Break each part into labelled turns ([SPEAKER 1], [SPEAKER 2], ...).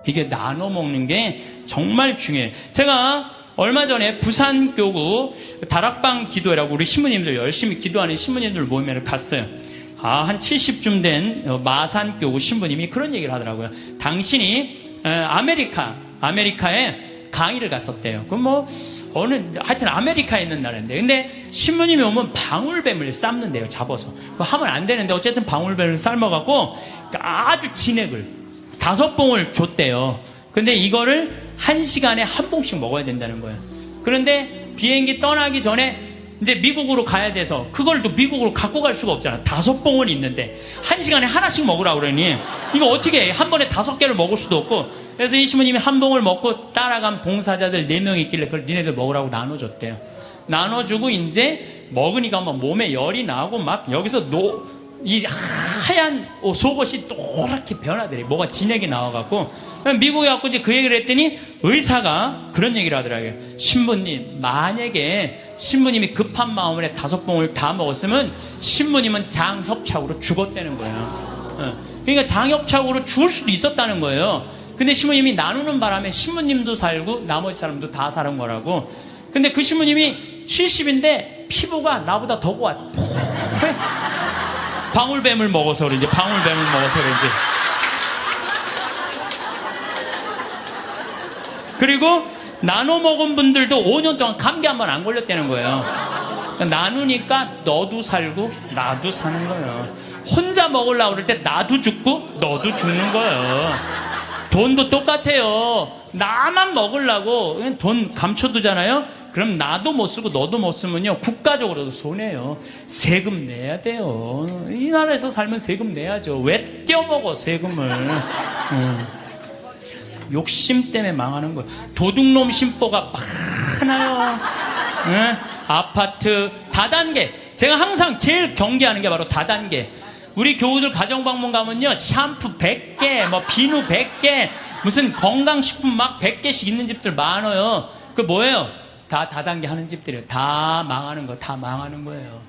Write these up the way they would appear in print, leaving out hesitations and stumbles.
[SPEAKER 1] 이게 나눠 먹는 게 정말 중요해요. 제가 얼마 전에 부산교구 다락방 기도회라고 우리 신부님들 열심히 기도하는 신부님들 모임에 갔어요. 한 70쯤 된 마산교구 신부님이 그런 얘기를 하더라고요. 당신이 아메리카에 강의를 갔었대요. 그럼 하여튼 아메리카에 있는 나라인데, 근데 신부님이 오면 방울뱀을 삶는데요, 잡아서. 그거 하면 안 되는데, 어쨌든 방울뱀을 삶아갖고 아주 진액을 5봉을 줬대요. 근데 이거를 1시간에 1봉씩 먹어야 된다는 거예요. 그런데 비행기 떠나기 전에 이제 미국으로 가야 돼서 그걸 또 미국으로 갖고 갈 수가 없잖아. 5봉은 있는데 1시간에 하나씩 먹으라고 그러니 이거 어떻게 해? 한 번에 5개를 먹을 수도 없고. 그래서 이 신부님이 1봉을 먹고 따라간 봉사자들 4명 있길래 그걸 니네들 먹으라고 나눠줬대요. 나눠주고 이제 먹으니까 막 몸에 열이 나고 막 여기서 이 하얀 속옷이 노랗게 변하더래. 뭐가 진액이 나와갖고. 미국에 갖고 이제 그 얘기를 했더니 의사가 그런 얘기를 하더라고요. 신부님, 만약에 신부님이 급한 마음으로 5봉을 다 먹었으면 신부님은 장협착으로 죽었다는 거예요. 그러니까 장협착으로 죽을 수도 있었다는 거예요. 근데 신부님이 나누는 바람에 신부님도 살고 나머지 사람도 다 사는 거라고. 근데 그 신부님이 70인데 피부가 나보다 더 고와. 방울뱀을 먹어서 그런지, 그리고 나눠 먹은 분들도 5년 동안 감기 한 번 안 걸렸다는 거예요. 나누니까 너도 살고 나도 사는 거예요. 혼자 먹으려고 그럴 때 나도 죽고 너도 죽는 거예요. 돈도 똑같아요. 나만 먹으려고 돈 감춰두잖아요. 그럼 나도 못 쓰고 너도 못 쓰면요, 국가적으로도 손해요. 세금 내야 돼요. 이 나라에서 살면 세금 내야죠. 왜 떼어먹어 세금을. 욕심 때문에 망하는 거예요. 도둑놈 심보가 많아요. 아파트 다단계. 제가 항상 제일 경계하는 게 바로 다단계. 우리 교우들 가정방문 가면요, 샴푸 100개, 비누 100개, 무슨 건강식품 막 100개씩 있는 집들 많아요. 그 뭐예요? 다 다단계 하는 집들이에요. 다 망하는 거예요.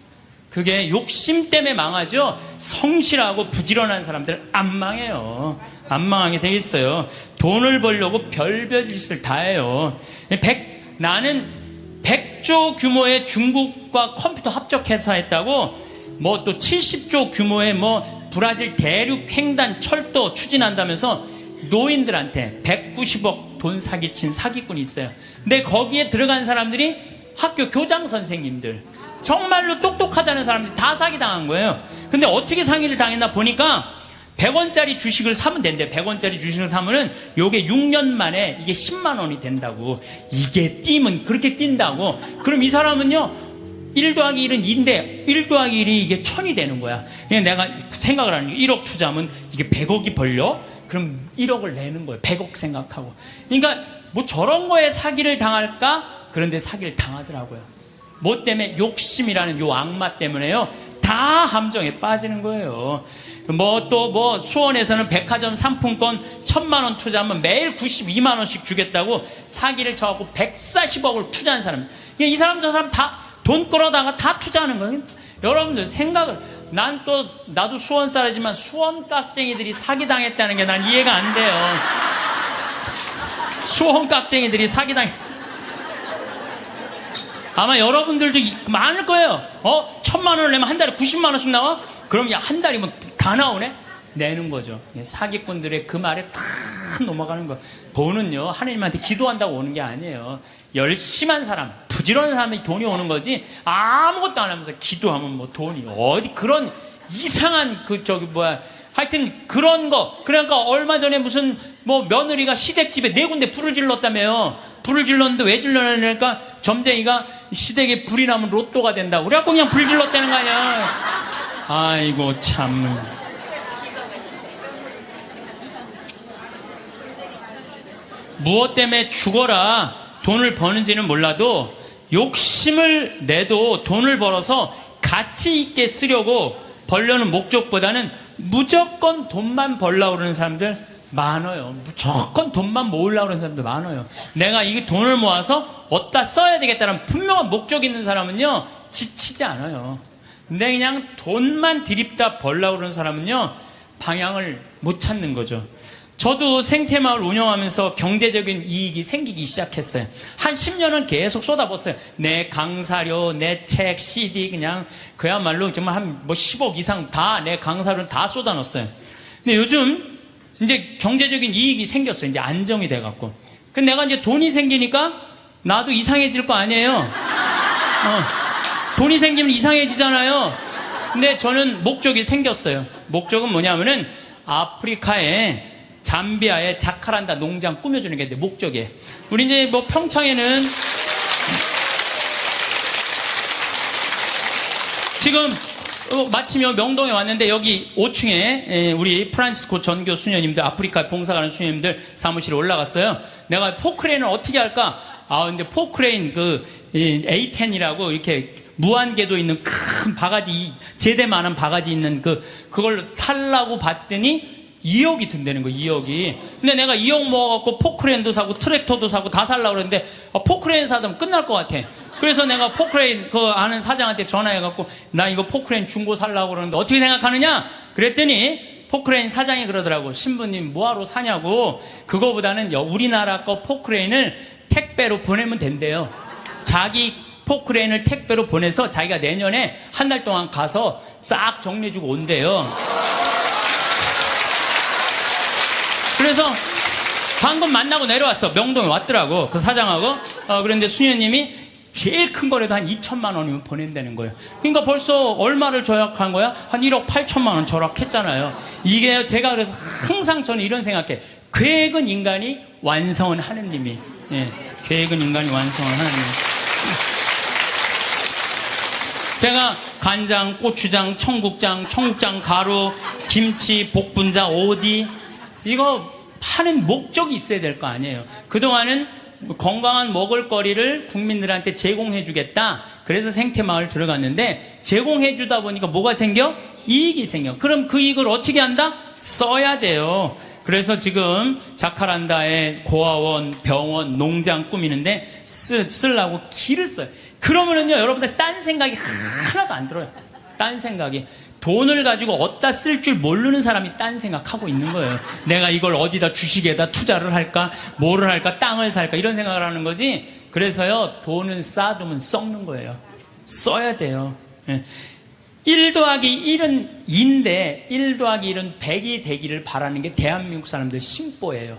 [SPEAKER 1] 그게 욕심 때문에 망하죠. 성실하고 부지런한 사람들 안 망해요. 안 망하게 돼 있어요. 돈을 벌려고 별별 짓을 다 해요. 나는 100조 규모의 중국과 컴퓨터 합작 회사했다고, 또 70조 규모의 브라질 대륙 횡단 철도 추진한다면서 노인들한테 190억 돈 사기친 사기꾼이 있어요. 근데 거기에 들어간 사람들이 학교 교장 선생님들, 정말로 똑똑하다는 사람들이 다 사기당한 거예요. 근데 어떻게 사기를 당했나 보니까 100원짜리 주식을 사면 된대. 100원짜리 주식을 사면은 요게 6년 만에 이게 10만 원이 된다고. 이게 뛰면 그렇게 뛴다고. 그럼 이 사람은요, 1 더하기 1은 2인데 1 더하기 1이 이게 1000이 되는 거야. 그냥 내가 생각을 하는 게 1억 투자하면 이게 100억이 벌려? 그럼 1억을 내는 거예요. 100억 생각하고. 그러니까 저런 거에 사기를 당할까? 그런데 사기를 당하더라고요. 뭐 때문에? 욕심이라는 요 악마 때문에요. 다 함정에 빠지는 거예요. 수원에서는 백화점 상품권 1000만 원 투자하면 매일 92만 원씩 주겠다고 사기를 쳐갖고 140억을 투자한 사람. 이 사람 저 사람 다 돈 끌어다가 다 투자하는 거예요. 여러분들 생각을, 나도 수원 사람이지만 수원 깍쟁이들이 사기당했다는 게 난 이해가 안 돼요. 수원 깍쟁이들이 아마 여러분들도 많을 거예요. 1000만 원을 내면 한 달에 90만 원씩 나와? 그럼 한 달이면 다 나오네? 내는 거죠. 사기꾼들의 그 말에 다 넘어가는 거. 돈은요, 하나님한테 기도한다고 오는 게 아니에요. 열심한 사람, 부지런한 사람이 돈이 오는 거지, 아무것도 안 하면서 기도하면 돈이 어디 그런 이상한 하여튼 그런 거. 그러니까 얼마 전에 무슨 며느리가 시댁집에 4군데 불을 질렀다며요. 불을 질렀는데 왜 질렀냐니까 점쟁이가 시댁에 불이 나면 로또가 된다고. 그래갖고 그냥 불 질렀다는 거 아니야. 아이고 참. 무엇 때문에 죽어라 돈을 버는지는 몰라도 욕심을 내도 돈을 벌어서 가치 있게 쓰려고 벌려는 목적보다는 무조건 돈만 벌려고 그러는 사람들 많아요. 무조건 돈만 모으려고 그러는 사람들 많아요. 내가 이 돈을 모아서 어디다 써야 되겠다는 분명한 목적이 있는 사람은요, 지치지 않아요. 근데 그냥 돈만 들이다 벌려고 그러는 사람은요, 방향을 못 찾는 거죠. 저도 생태마을 운영하면서 경제적인 이익이 생기기 시작했어요. 한 10년은 계속 쏟아붓어요. 내 강사료, 내 책, CD 그냥 그야말로 정말 한 뭐 10억 이상 다 내 강사료는 다 쏟아넣었어요. 근데 요즘 이제 경제적인 이익이 생겼어요. 이제 안정이 돼갖고. 근데 내가 이제 돈이 생기니까 나도 이상해질 거 아니에요. 돈이 생기면 이상해지잖아요. 근데 저는 목적이 생겼어요. 목적은 뭐냐면은 아프리카에 잠비아의 자카란다 농장 꾸며주는 게 내 목적이에요. 우리 이제 뭐 평창에는 지금 마침요 명동에 왔는데 여기 5층에 우리 프란시스코 전교 수녀님들, 아프리카 봉사 가는 수녀님들 사무실에 올라갔어요. 내가 포크레인을 어떻게 할까? 근데 포크레인 그 A10이라고 이렇게 무한궤도 있는 큰 바가지, 제대만한 바가지 있는 그걸 살라고 봤더니 2억이 든다는 거예요, 2억이. 근데 내가 2억 모아갖고 포크레인도 사고 트랙터도 사고 다 살라고 그랬는데 포크레인 사면 끝날 것 같아. 그래서 내가 포크레인 그 아는 사장한테 전화해갖고 나 이거 포크레인 중고 살라고 그러는데 어떻게 생각하느냐? 그랬더니 포크레인 사장이 그러더라고. 신부님 뭐하러 사냐고. 그거보다는 우리나라 거 포크레인을 택배로 보내면 된대요. 자기 포크레인을 택배로 보내서 자기가 내년에 한 달 동안 가서 싹 정리해주고 온대요. 그래서 방금 만나고 내려왔어. 명동에 왔더라고. 그 사장하고. 그런데 수녀님이 제일 큰 거라도 한 2천만 원이면 보낸다는 거예요. 그러니까 벌써 얼마를 절약한 거야? 한 1억 8천만 원 절약했잖아요. 이게 제가 그래서 항상 저는 이런 생각해. 계획은 인간이, 완성은 하느님이. 예, 계획은 인간이, 완성은 하느님. 제가 간장, 고추장, 청국장, 가루, 김치, 복분자, 오디 이거 파는 목적이 있어야 될 거 아니에요. 그동안은 건강한 먹을거리를 국민들한테 제공해 주겠다. 그래서 생태마을 들어갔는데 제공해 주다 보니까 뭐가 생겨? 이익이 생겨. 그럼 그 이익을 어떻게 한다? 써야 돼요. 그래서 지금 자카란다에 고아원, 병원, 농장 꾸미는데 쓰려고 길을 써요. 그러면은요, 여러분들 딴 생각이 하나도 안 들어요. 딴 생각이. 돈을 가지고 어디다 쓸 줄 모르는 사람이 딴 생각하고 있는 거예요. 내가 이걸 어디다 주식에다 투자를 할까? 뭐를 할까? 땅을 살까? 이런 생각을 하는 거지. 그래서요, 돈은 쌓아두면 썩는 거예요. 써야 돼요. 1 더하기 1은 2인데 1 더하기 1은 100이 되기를 바라는 게 대한민국 사람들 심보예요.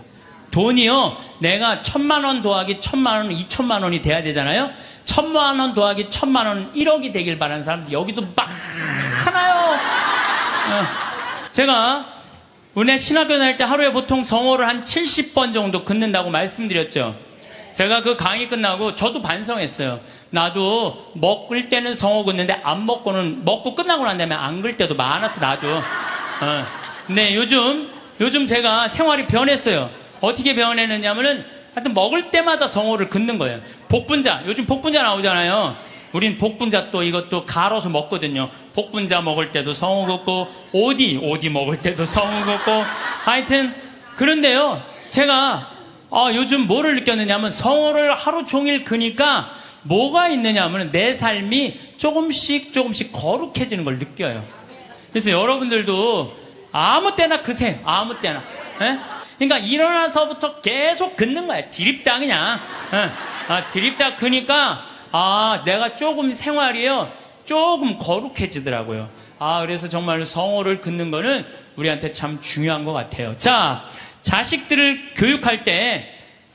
[SPEAKER 1] 돈이요, 내가 1,000만 원 더하기 1,000만 원은 2,000만 원이 돼야 되잖아요. 1,000만 원 더하기 1,000만 원은 1억이 되길 바라는 사람들 여기도 많아요. 제가 은혜 신학교 다닐 때 하루에 보통 성호를 한 70번 정도 긋는다고 말씀드렸죠. 제가 그 강의 끝나고 저도 반성했어요. 나도 먹을 때는 성호 긋는데 안 먹고는, 먹고 끝나고 난 다음에 안 글 때도 많았어, 나도. 근데 요즘 제가 생활이 변했어요. 어떻게 변했느냐면은 하여튼 먹을 때마다 성호를 긋는 거예요. 복분자, 요즘 복분자 나오잖아요. 우린 복분자 또 이것도 갈아서 먹거든요. 복분자 먹을 때도 성호 긋고, 오디 먹을 때도 성호 긋고, 하여튼 그런데요, 제가 요즘 뭐를 느꼈느냐면 성호를 하루 종일 그니까 뭐가 있느냐면 내 삶이 조금씩 거룩해지는 걸 느껴요. 그래서 여러분들도 아무 때나 그세요. 아무 때나. 예? 그러니까 일어나서부터 계속 긋는 거야. 드립다 그냥. 드립다 그니까 내가 조금 생활이요, 조금 거룩해지더라고요. 그래서 정말 성호를 긋는 거는 우리한테 참 중요한 것 같아요. 자, 자식들을 교육할 때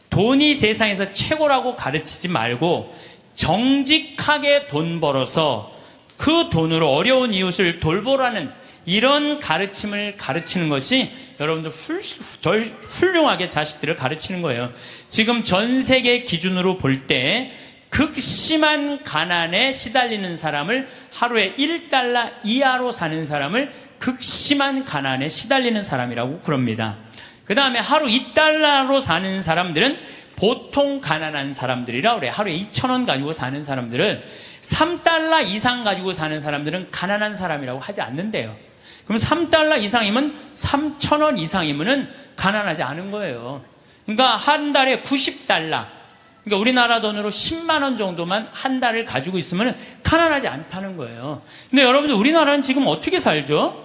[SPEAKER 1] 돈이 세상에서 최고라고 가르치지 말고 정직하게 돈 벌어서 그 돈으로 어려운 이웃을 돌보라는 이런 가르침을 가르치는 것이 여러분들 훌륭하게 자식들을 가르치는 거예요. 지금 전 세계 기준으로 볼 때 극심한 가난에 시달리는 사람을, 하루에 1달러 이하로 사는 사람을 극심한 가난에 시달리는 사람이라고 그럽니다. 그 다음에 하루 2달러로 사는 사람들은 보통 가난한 사람들이라 그래. 하루에 2,000원 가지고 사는 사람들은, 3달러 이상 가지고 사는 사람들은 가난한 사람이라고 하지 않는데요. 그럼 3달러 이상이면 3,000원 이상이면은 가난하지 않은 거예요. 그러니까 한 달에 90달러, 그러니까 우리나라 돈으로 10만 원 정도만 한 달을 가지고 있으면 가난하지 않다는 거예요. 근데 여러분들 우리나라는 지금 어떻게 살죠?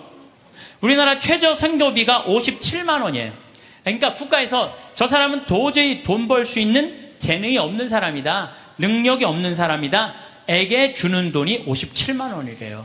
[SPEAKER 1] 우리나라 최저 생계비가 57만 원이에요. 그러니까 국가에서 저 사람은 도저히 돈 벌 수 있는 재능이 없는 사람이다, 능력이 없는 사람이다 에게 주는 돈이 57만 원이래요.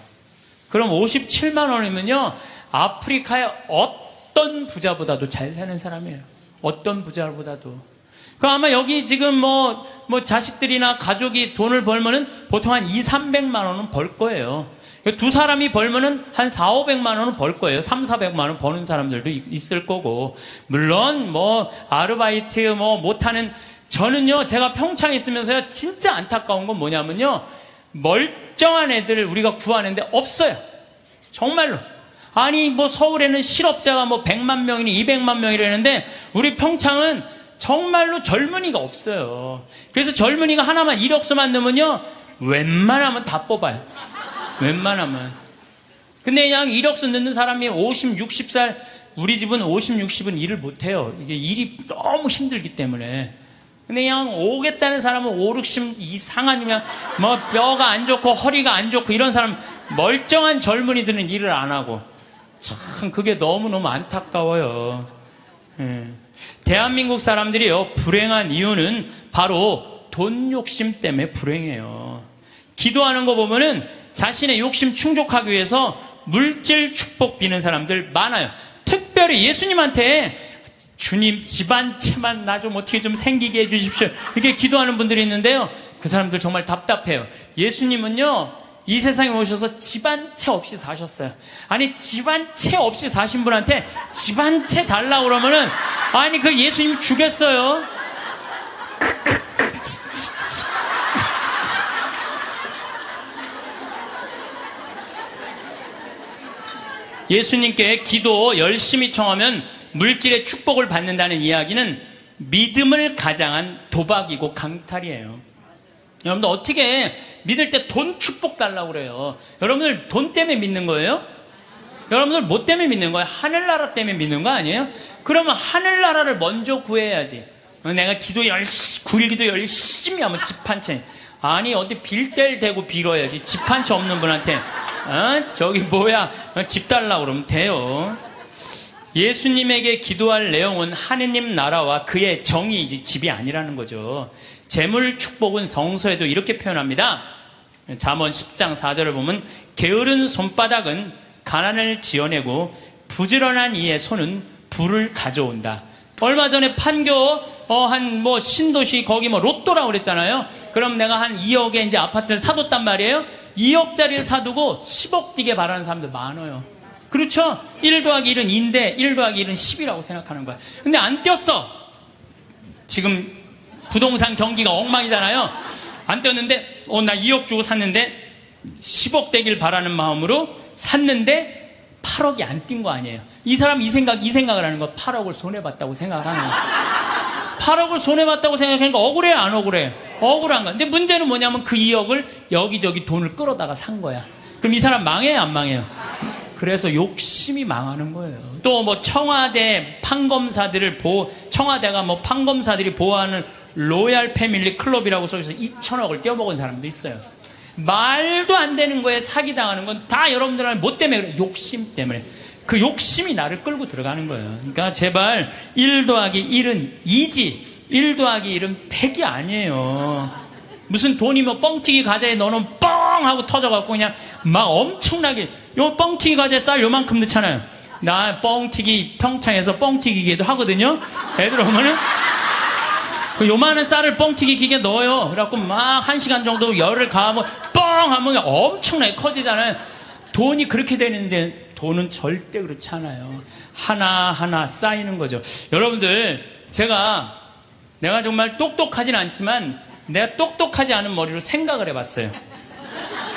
[SPEAKER 1] 그럼 57만 원이면요, 아프리카의 어떤 부자보다도 잘 사는 사람이에요. 어떤 부자보다도. 그럼 아마 여기 지금 뭐 자식들이나 가족이 돈을 벌면은 보통 한 200~300만 원은 벌 거예요. 두 사람이 벌면은 한 400~500만 원은 벌 거예요. 300~400만 원 버는 사람들도 있을 거고. 물론 뭐 아르바이트 못하는, 저는요, 제가 평창에 있으면서요, 진짜 안타까운 건 뭐냐면요, 멀쩡한 애들을 우리가 구하는데 없어요. 정말로. 아니 뭐 서울에는 실업자가 100만 명이니 200만 명이라는데 우리 평창은 정말로 젊은이가 없어요. 그래서 젊은이가 하나만 이력서만 넣으면요, 웬만하면 다 뽑아요. 웬만하면. 근데 그냥 이력서 넣는 사람이 50, 60살, 우리 집은 50, 60은 일을 못해요. 이게 일이 너무 힘들기 때문에. 근데 그냥 오겠다는 사람은 5, 60 이상하면 뼈가 안 좋고 허리가 안 좋고 이런 사람, 멀쩡한 젊은이들은 일을 안 하고. 참 그게 너무너무 안타까워요. 대한민국 사람들이요, 불행한 이유는 바로 돈 욕심 때문에 불행해요. 기도하는 거 보면은 자신의 욕심 충족하기 위해서 물질 축복 비는 사람들 많아요. 특별히 예수님한테 주님 집안채만 나 좀 어떻게 좀 생기게 해주십시오, 이렇게 기도하는 분들이 있는데요, 그 사람들 정말 답답해요. 예수님은요, 이 세상에 오셔서 집안채 없이 사셨어요. 아니 집안채 없이 사신 분한테 집안채 달라고 그러면은, 아니 그 예수님 죽였어요. 예수님께 기도 열심히 청하면 물질의 축복을 받는다는 이야기는 믿음을 가장한 도박이고 강탈이에요. 여러분들 어떻게 믿을 때 돈 축복 달라고 그래요? 여러분들 돈 때문에 믿는 거예요? 여러분들 뭐 때문에 믿는 거예요? 하늘나라 때문에 믿는 거 아니에요? 그러면 하늘나라를 먼저 구해야지. 내가 기도 9일 기도 열심히 하면 집 한 채. 아니 어디 빌 뗄 대고 빌어야지. 집 한 채 없는 분한테 저기 집 달라고 그러면 돼요. 예수님에게 기도할 내용은 하느님 나라와 그의 정의이지 집이 아니라는 거죠. 재물 축복은 성서에도 이렇게 표현합니다. 잠언 10장 4절을 보면 게으른 손바닥은 가난을 지어내고 부지런한 이의 손은 부를 가져온다. 얼마 전에 판교 신도시 거기 로또라고 그랬잖아요. 그럼 내가 한 2억에 이제 아파트를 사뒀단 말이에요. 2억짜리를 사두고 10억 뛰게 바라는 사람들 많아요. 그렇죠? 1 더하기 1은 2인데 1 더하기 1은 10이라고 생각하는 거야. 근데 안 뛰었어. 지금 부동산 경기가 엉망이잖아요. 안 뛰었는데 나 2억 주고 샀는데 10억 되길 바라는 마음으로 샀는데 8억이 안 뛴 거 아니에요. 이 사람 이 생각을 하는 거, 8억을 손해봤다고 생각을 하는 거야. 8억을 손해봤다고 생각하니까 억울해 안 억울해? 억울한 거야. 근데 문제는 뭐냐면 그 2억을 여기저기 돈을 끌어다가 산 거야. 그럼 이 사람 망해요 안 망해요? 그래서 욕심이 망하는 거예요. 또 청와대 판검사들을 청와대가 판검사들이 보호하는 로얄 패밀리 클럽이라고 써있어서 2천억을 떼어먹은 사람도 있어요. 말도 안 되는 거에 사기당하는 건 다 여러분들은 뭐 때문에 그래? 욕심 때문에. 그 욕심이 나를 끌고 들어가는 거예요. 그러니까 제발 1 더하기 1은 2지 1 더하기 1은 100이 아니에요. 무슨 돈이 뻥튀기 과자에 넣어놓으면 뻥 하고 터져갖고 그냥 막 엄청나게, 요 뻥튀기 과자에 쌀 요만큼 넣잖아요. 나 뻥튀기 평창에서 뻥튀기 기계도 하거든요. 애들 오면은 그 요만한 쌀을 뻥튀기 기계에 넣어요. 그래갖고 막 1시간 정도 열을 가하면 뻥 하면 엄청나게 커지잖아요. 돈이 그렇게 되는데 돈은 절대 그렇지 않아요. 하나하나 쌓이는 거죠. 여러분들, 내가 정말 똑똑하진 않지만 내가 똑똑하지 않은 머리로 생각을 해봤어요.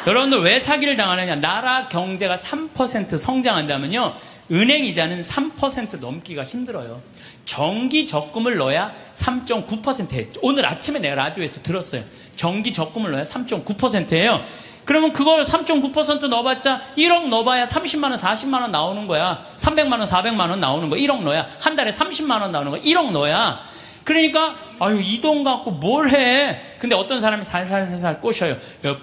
[SPEAKER 1] 여러분들 왜 사기를 당하느냐? 나라 경제가 3% 성장한다면요, 은행 이자는 3% 넘기가 힘들어요. 정기 적금을 넣어야 3.9%예요. 오늘 아침에 내가 라디오에서 들었어요. 정기 적금을 넣어야 3.9%예요. 그러면 그걸 3.9% 넣어봤자 1억 넣어봐야 30만 원, 40만 원 나오는 거야. 300만 원, 400만 원 나오는 거야. 1억 넣어야 한 달에 30만 원 나오는 거야. 1억 넣어야. 그러니까 이 돈 갖고 뭘 해? 근데 어떤 사람이 살살살살 꼬셔요.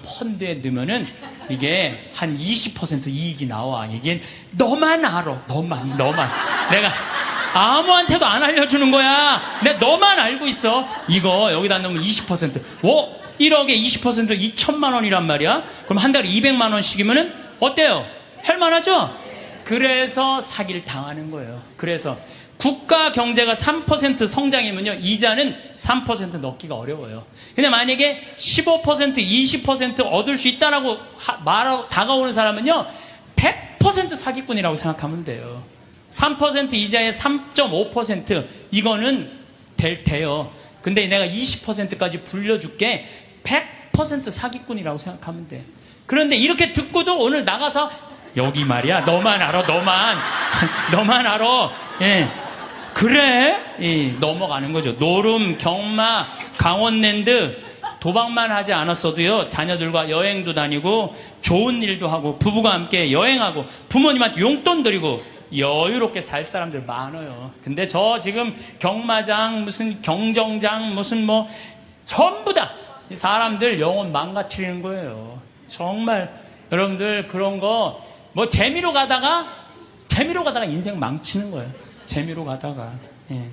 [SPEAKER 1] 펀드에 넣으면은 이게 한 20% 이익이 나와. 이게 너만 알아. 너만. 아무한테도 안 알려주는 거야. 내 너만 알고 있어. 이거 여기다 넣으면 20%. 1억에 20% 2천만 원이란 말이야. 그럼 한 달에 200만 원씩이면은 어때요? 할만하죠? 그래서 사기를 당하는 거예요. 그래서 국가 경제가 3% 성장이면요, 이자는 3% 넣기가 어려워요. 근데 만약에 15%, 20% 얻을 수 있다라고 말하고 다가오는 사람은요, 100% 사기꾼이라고 생각하면 돼요. 3% 이자에 3.5% 이거는 돼요. 근데 내가 20%까지 불려줄게. 100% 사기꾼이라고 생각하면 돼. 그런데 이렇게 듣고도 오늘 나가서 여기 말이야, 너만 알아, 너만 알아. 예. 그래? 예, 넘어가는 거죠. 노름, 경마, 강원랜드 도박만 하지 않았어도요, 자녀들과 여행도 다니고 좋은 일도 하고 부부가 함께 여행하고 부모님한테 용돈 드리고 여유롭게 살 사람들 많아요. 근데 저 지금 경마장, 무슨 경정장, 무슨 뭐 전부 다 이 사람들 영혼 망가뜨리는 거예요. 정말 여러분들 그런 거 뭐 재미로 가다가 인생 망치는 거예요. 재미로 가다가. 예.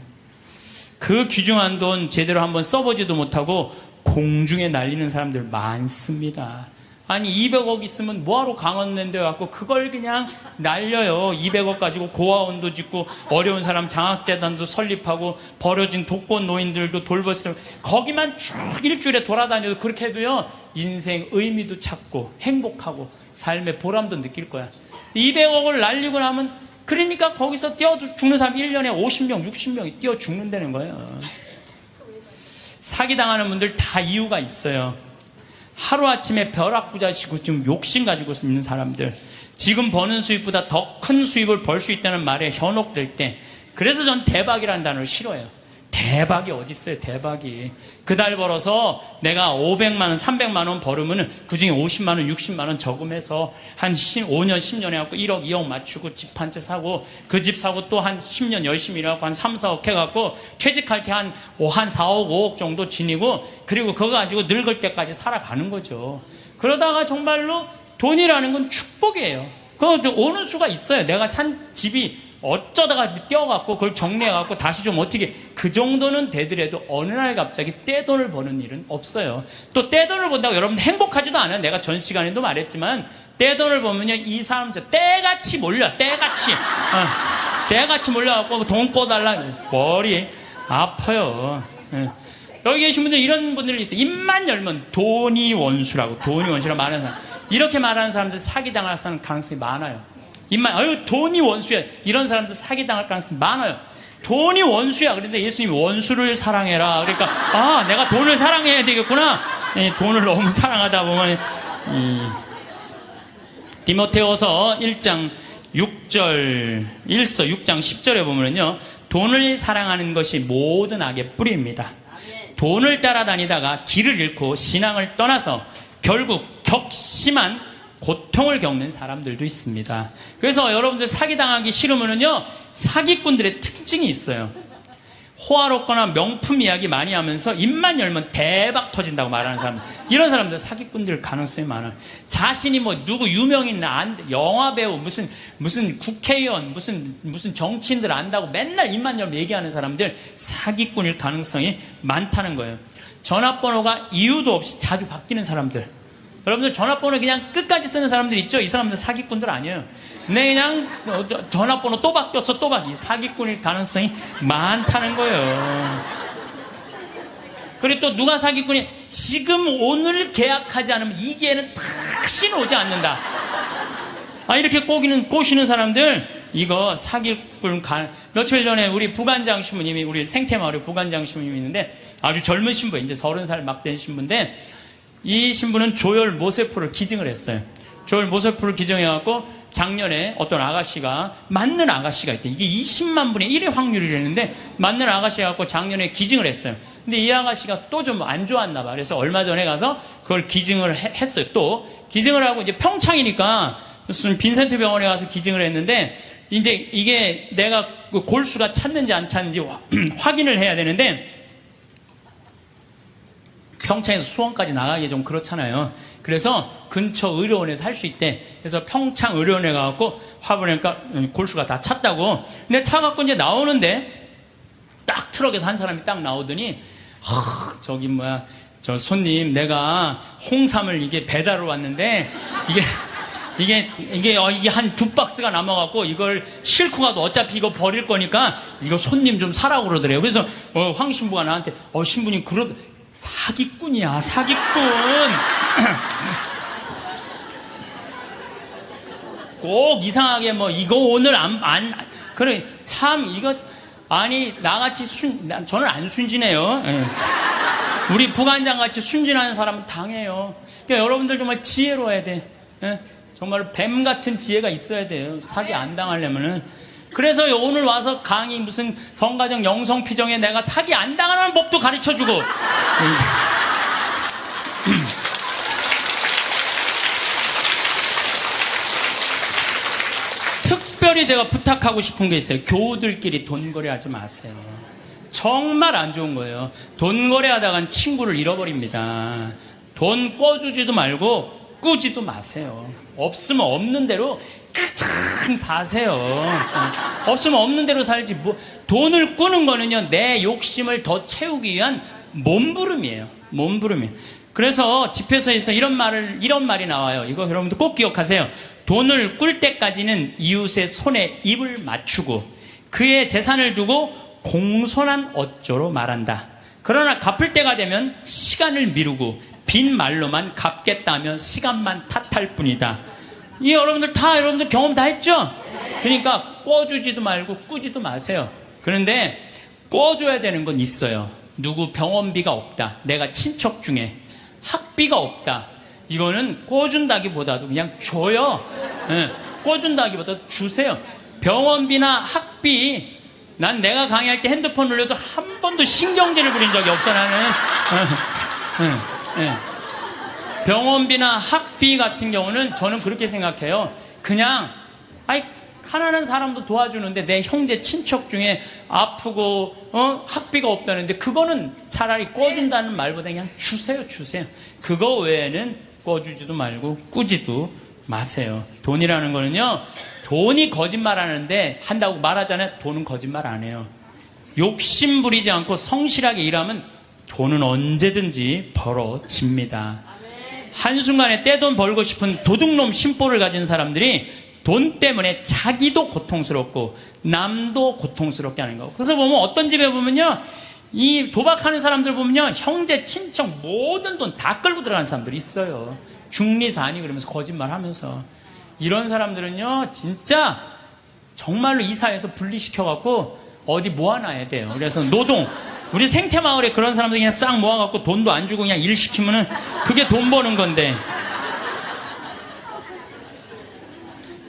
[SPEAKER 1] 그 귀중한 돈 제대로 한번 써보지도 못하고 공중에 날리는 사람들 많습니다. 아니 200억 있으면 뭐하러 강원랜드 갖고 그걸 그냥 날려요. 200억 가지고 고아원도 짓고 어려운 사람 장학재단도 설립하고 버려진 독거 노인들도 돌봤어요. 거기만 쭉 일주일에 돌아다녀도 그렇게 해도요, 인생 의미도 찾고 행복하고 삶의 보람도 느낄 거야. 200억을 날리고 나면 그러니까 거기서 뛰어 죽는 사람 1년에 50명 60명이 뛰어 죽는다는 거예요. 사기당하는 분들 다 이유가 있어요. 하루아침에 벼락부자시고 좀 욕심 가지고 있는 사람들, 지금 버는 수입보다 더 큰 수입을 벌 수 있다는 말에 현혹될 때, 그래서 전 대박이라는 단어를 싫어해요. 대박이 어디 있어요, 대박이. 그 달 벌어서 내가 500만 원, 300만 원 벌으면 그중에 50만 원, 60만 원 저금해서 한 5년, 10년 해갖고 1억, 2억 맞추고 집 한 채 사고, 그 집 사고 또 한 10년 열심히 일해갖고 한 3, 4억 해갖고 퇴직할 때 한 4억, 5억 정도 지니고, 그리고 그거 가지고 늙을 때까지 살아가는 거죠. 그러다가 정말로 돈이라는 건 축복이에요. 그거 오는 수가 있어요. 내가 산 집이 어쩌다가 떼어갖고 그걸 정리해갖고 다시 좀 어떻게, 그 정도는 되더라도 어느 날 갑자기 떼돈을 버는 일은 없어요. 또 떼돈을 번다고 여러분 행복하지도 않아요. 내가 전 시간에도 말했지만 떼돈을 보면요, 이 사람 떼같이 몰려. 떼같이 몰려갖고 돈 꿔달라. 머리 아파요. 여기 계신 분들 이런 분들이 있어요. 입만 열면 돈이 원수라고 말하는 사람. 이렇게 말하는 사람들 사기당할 가능성이 많아요. 돈이 원수야. 이런 사람들 사기당할 가능성이 많아요. 돈이 원수야. 그런데 예수님이 원수를 사랑해라. 그러니까, 내가 돈을 사랑해야 되겠구나. 돈을 너무 사랑하다 보면, 디모데후서 1장 6절, 6장 10절에 보면요, 돈을 사랑하는 것이 모든 악의 뿌리입니다. 돈을 따라다니다가 길을 잃고 신앙을 떠나서 결국 격심한 고통을 겪는 사람들도 있습니다. 그래서 여러분들 사기당하기 싫으면요, 사기꾼들의 특징이 있어요. 호화롭거나 명품 이야기 많이 하면서 입만 열면 대박 터진다고 말하는 사람들, 이런 사람들 사기꾼들 가능성이 많아요. 자신이 뭐 누구 유명인 영화배우, 무슨 국회의원, 무슨 정치인들 안다고 맨날 입만 열면 얘기하는 사람들 사기꾼일 가능성이 많다는 거예요. 전화번호가 이유도 없이 자주 바뀌는 사람들, 여러분들 전화번호 그냥 끝까지 쓰는 사람들 있죠? 이 사람들 사기꾼들 아니에요. 근데 그냥 전화번호 또 바뀌었어, 이 사기꾼일 가능성이 많다는 거예요. 그리고 또 누가 사기꾼이, 지금 오늘 계약하지 않으면 이 기회는 다시 오지 않는다. 이렇게 꼬시는 사람들, 이거 사기꾼. 며칠 전에 우리 부관장 신부님이, 우리 생태마을에 부관장 신부님이 있는데, 아주 젊은 신부, 이제 30살 막 된 신부인데, 이 신부는 조혈 모세포를 기증을 했어요. 조혈 모세포를 기증해갖고 작년에 어떤 아가씨가, 맞는 아가씨가 있대. 이게 20만 분의 1의 확률이라는데 맞는 아가씨가 갖고 작년에 기증을 했어요. 근데 이 아가씨가 또 좀 안 좋았나 봐. 그래서 얼마 전에 가서 그걸 기증을 했어요. 또 기증을 하고, 이제 평창이니까 무슨 빈센트 병원에 가서 기증을 했는데, 이제 이게 내가 그 골수가 찼는지 안 찼는지 확인을 해야 되는데, 평창에서 수원까지 나가기 좀 그렇잖아요. 그래서 근처 의료원에서 할 수 있대. 그래서 평창 의료원에 가갖고 화보니까 골수가 다 찼다고. 근데 차 갖고 이제 나오는데 딱 트럭에서 한 사람이 딱 나오더니 저기 뭐야 저 손님 내가 홍삼을 이게 배달을 왔는데 이게 한 2박스가 남아갖고 이걸 싣고 가도 어차피 이거 버릴 거니까 이거 손님 좀 사라고 그러더래요. 그래서 황 신부가 나한테 신부님 사기꾼이야 사기꾼. 꼭 이상하게 이거 오늘 그래 참 이거 아니 나같이 저는 안 순진해요. 우리 부관장 같이 순진한 사람은 당해요. 그러니까 여러분들 정말 지혜로워야 돼. 정말 뱀 같은 지혜가 있어야 돼요. 사기 안 당하려면은. 그래서 오늘 와서 강의 무슨 성가정 영성피정에 내가 사기 안 당하는 법도 가르쳐주고. 특별히 제가 부탁하고 싶은 게 있어요. 교우들끼리 돈거래 하지 마세요. 정말 안 좋은 거예요. 돈거래 하다간 친구를 잃어버립니다. 돈 꿔주지도 말고 꾸지도 마세요. 없으면 없는 대로 가장 사세요. 없으면 없는 대로 살지. 돈을 꾸는 거는요, 내 욕심을 더 채우기 위한 몸부림이에요. 몸부림이에요. 그래서 집회서에서 이런 말이 나와요. 이거 여러분들 꼭 기억하세요. 돈을 꿀 때까지는 이웃의 손에 입을 맞추고 그의 재산을 두고 공손한 어조로 말한다. 그러나 갚을 때가 되면 시간을 미루고 빈 말로만 갚겠다며 시간만 탓할 뿐이다. 이 여러분들 경험 다 했죠? 그러니까 꿔주지도 말고 꾸지도 마세요. 그런데 꿔줘야 되는 건 있어요. 누구 병원비가 없다. 내가 친척 중에 학비가 없다. 이거는 꿔준다기보다도 그냥 줘요. 꿔준다기보다도 주세요. 병원비나 학비, 난 내가 강의할 때 핸드폰 울려도 한 번도 신경질을 부린 적이 없어 나는. 병원비나 학비 같은 경우는 저는 그렇게 생각해요. 그냥 가난한 사람도 도와주는데 내 형제 친척 중에 아프고 학비가 없다는데 그거는 차라리 꿔준다는 말보다 그냥 주세요. 그거 외에는 꿔주지도 말고 꾸지도 마세요. 돈이라는 거는요, 돈이 거짓말하는데 한다고 말하잖아요. 돈은 거짓말 안 해요. 욕심 부리지 않고 성실하게 일하면 돈은 언제든지 벌어집니다. 한순간에 떼돈 벌고 싶은 도둑놈 심보를 가진 사람들이 돈 때문에 자기도 고통스럽고 남도 고통스럽게 하는 거. 그래서 보면 어떤 집에 보면요, 이 도박하는 사람들 보면요, 형제, 친척 모든 돈 다 끌고 들어가는 사람들이 있어요. 중리사니 그러면서 거짓말 하면서. 이런 사람들은요, 진짜 정말로 이 사회에서 분리시켜갖고 어디 모아놔야 돼요. 그래서 우리 생태마을에 그런 사람들 그냥 싹 모아갖고 돈도 안 주고 그냥 일 시키면은 그게 돈 버는 건데.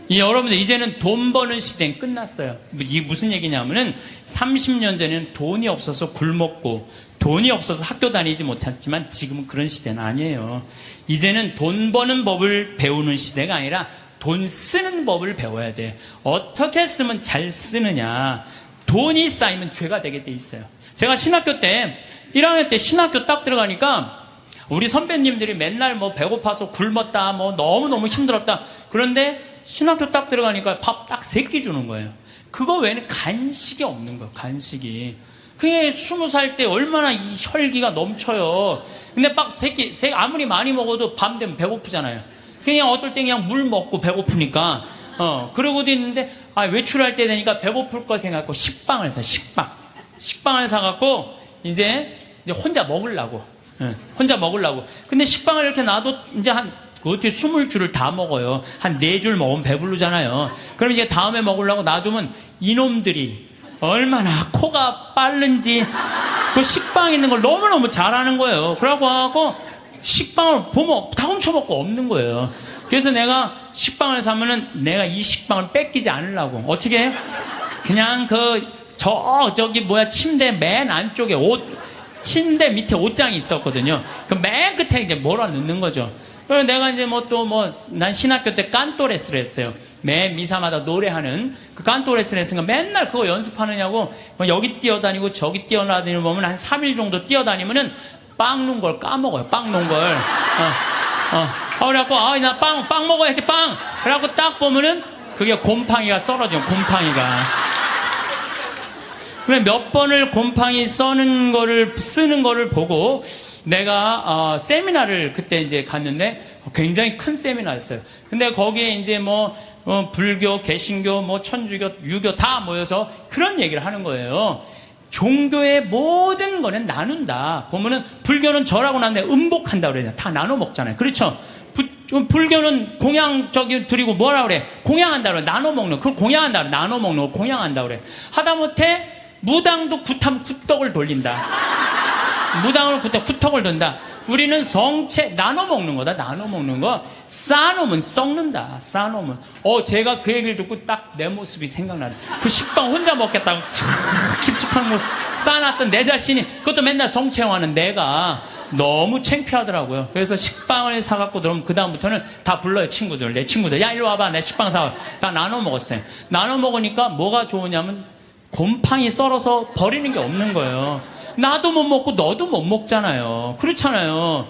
[SPEAKER 1] 여러분들 이제는 돈 버는 시대는 끝났어요. 이게 무슨 얘기냐면은 30년 전에는 돈이 없어서 굶었고 돈이 없어서 학교 다니지 못했지만 지금은 그런 시대는 아니에요. 이제는 돈 버는 법을 배우는 시대가 아니라 돈 쓰는 법을 배워야 돼요. 어떻게 쓰면 잘 쓰느냐. 돈이 쌓이면 죄가 되게 돼 있어요. 제가 신학교 때 1학년 때 신학교 딱 들어가니까 우리 선배님들이 맨날 배고파서 굶었다, 너무너무 힘들었다. 그런데 신학교 딱 들어가니까 밥 딱 3끼 주는 거예요. 그거 외에는 간식이 없는 거예요. 간식이. 그게 20살 때 얼마나 이 혈기가 넘쳐요. 근데 밥 3끼, 아무리 많이 먹어도 밤 되면 배고프잖아요. 그냥 어떨 때 그냥 물 먹고 배고프니까 그러고도 있는데 외출할 때 되니까 배고플 거 생각하고 식빵을 사. 식빵을 사갖고 이제 혼자 먹으려고. 근데 식빵을 이렇게 놔도 이제 어떻게 20줄을 다 먹어요. 한 4줄 먹으면 배부르잖아요. 그럼 이제 다음에 먹으려고 놔두면 이놈들이 얼마나 코가 빠른지 그 식빵 있는 걸 너무너무 잘하는 거예요. 그러고 식빵을 보면 다 훔쳐먹고 없는 거예요. 그래서 내가 식빵을 사면은 내가 이 식빵을 뺏기지 않으려고 어떻게 해요? 그냥 저기 침대 맨 안쪽에 침대 밑에 옷장이 있었거든요. 그 맨 끝에 이제 몰아 넣는 거죠. 그래서 내가 이제 난 신학교 때 깐또레스를 했어요. 매 미사마다 노래하는 그 깐또레스를 했으니까 맨날 그거 연습하느냐고 여기 뛰어다니고 저기 뛰어다니고 보면 한 3일 정도 뛰어다니면은 빵 놓은 걸 까먹어요. 빵 놓은 걸. 그래갖고, 나 빵 먹어야지, 빵! 그래갖고 딱 보면은, 그게 곰팡이가 썰어져요, 곰팡이가. 그래, 몇 번을 곰팡이 쓰는 거를 보고, 내가, 세미나를 그때 이제 갔는데, 굉장히 큰 세미나였어요. 근데 거기에 이제 불교, 개신교, 천주교, 유교 다 모여서 그런 얘기를 하는 거예요. 종교의 모든 거는 나눈다. 보면은 불교는 절하고 난 다음에 음복한다 그래요. 다 나눠 먹잖아요. 그렇죠? 불교는 공양 드리고 뭐라 그래? 공양한다 그래. 나눠 먹는. 그걸 공양한다 그래. 나눠 먹는 거 공양한다 그래. 하다못해 무당도 구떡을 돌린다. 무당으로 구떡을 돈다. 우리는 성체 나눠 먹는 거다. 나눠 먹는 거. 쌓아놓으면 썩는다. 쌓아놓으면. 제가 그 얘기를 듣고 딱 내 모습이 생각나네. 그 식빵 혼자 먹겠다고 깊숙한 걸 쌓아놨던 내 자신이, 그것도 맨날 성체화하는 내가 너무 창피하더라고요. 그래서 식빵을 사갖고 들어오면 그 다음부터는 다 불러요. 친구들. 내 친구들. 야, 일로 와봐. 내 식빵 사와. 다 나눠 먹었어요. 나눠 먹으니까 뭐가 좋으냐면 곰팡이 썰어서 버리는 게 없는 거예요. 나도 못 먹고 너도 못 먹잖아요. 그렇잖아요.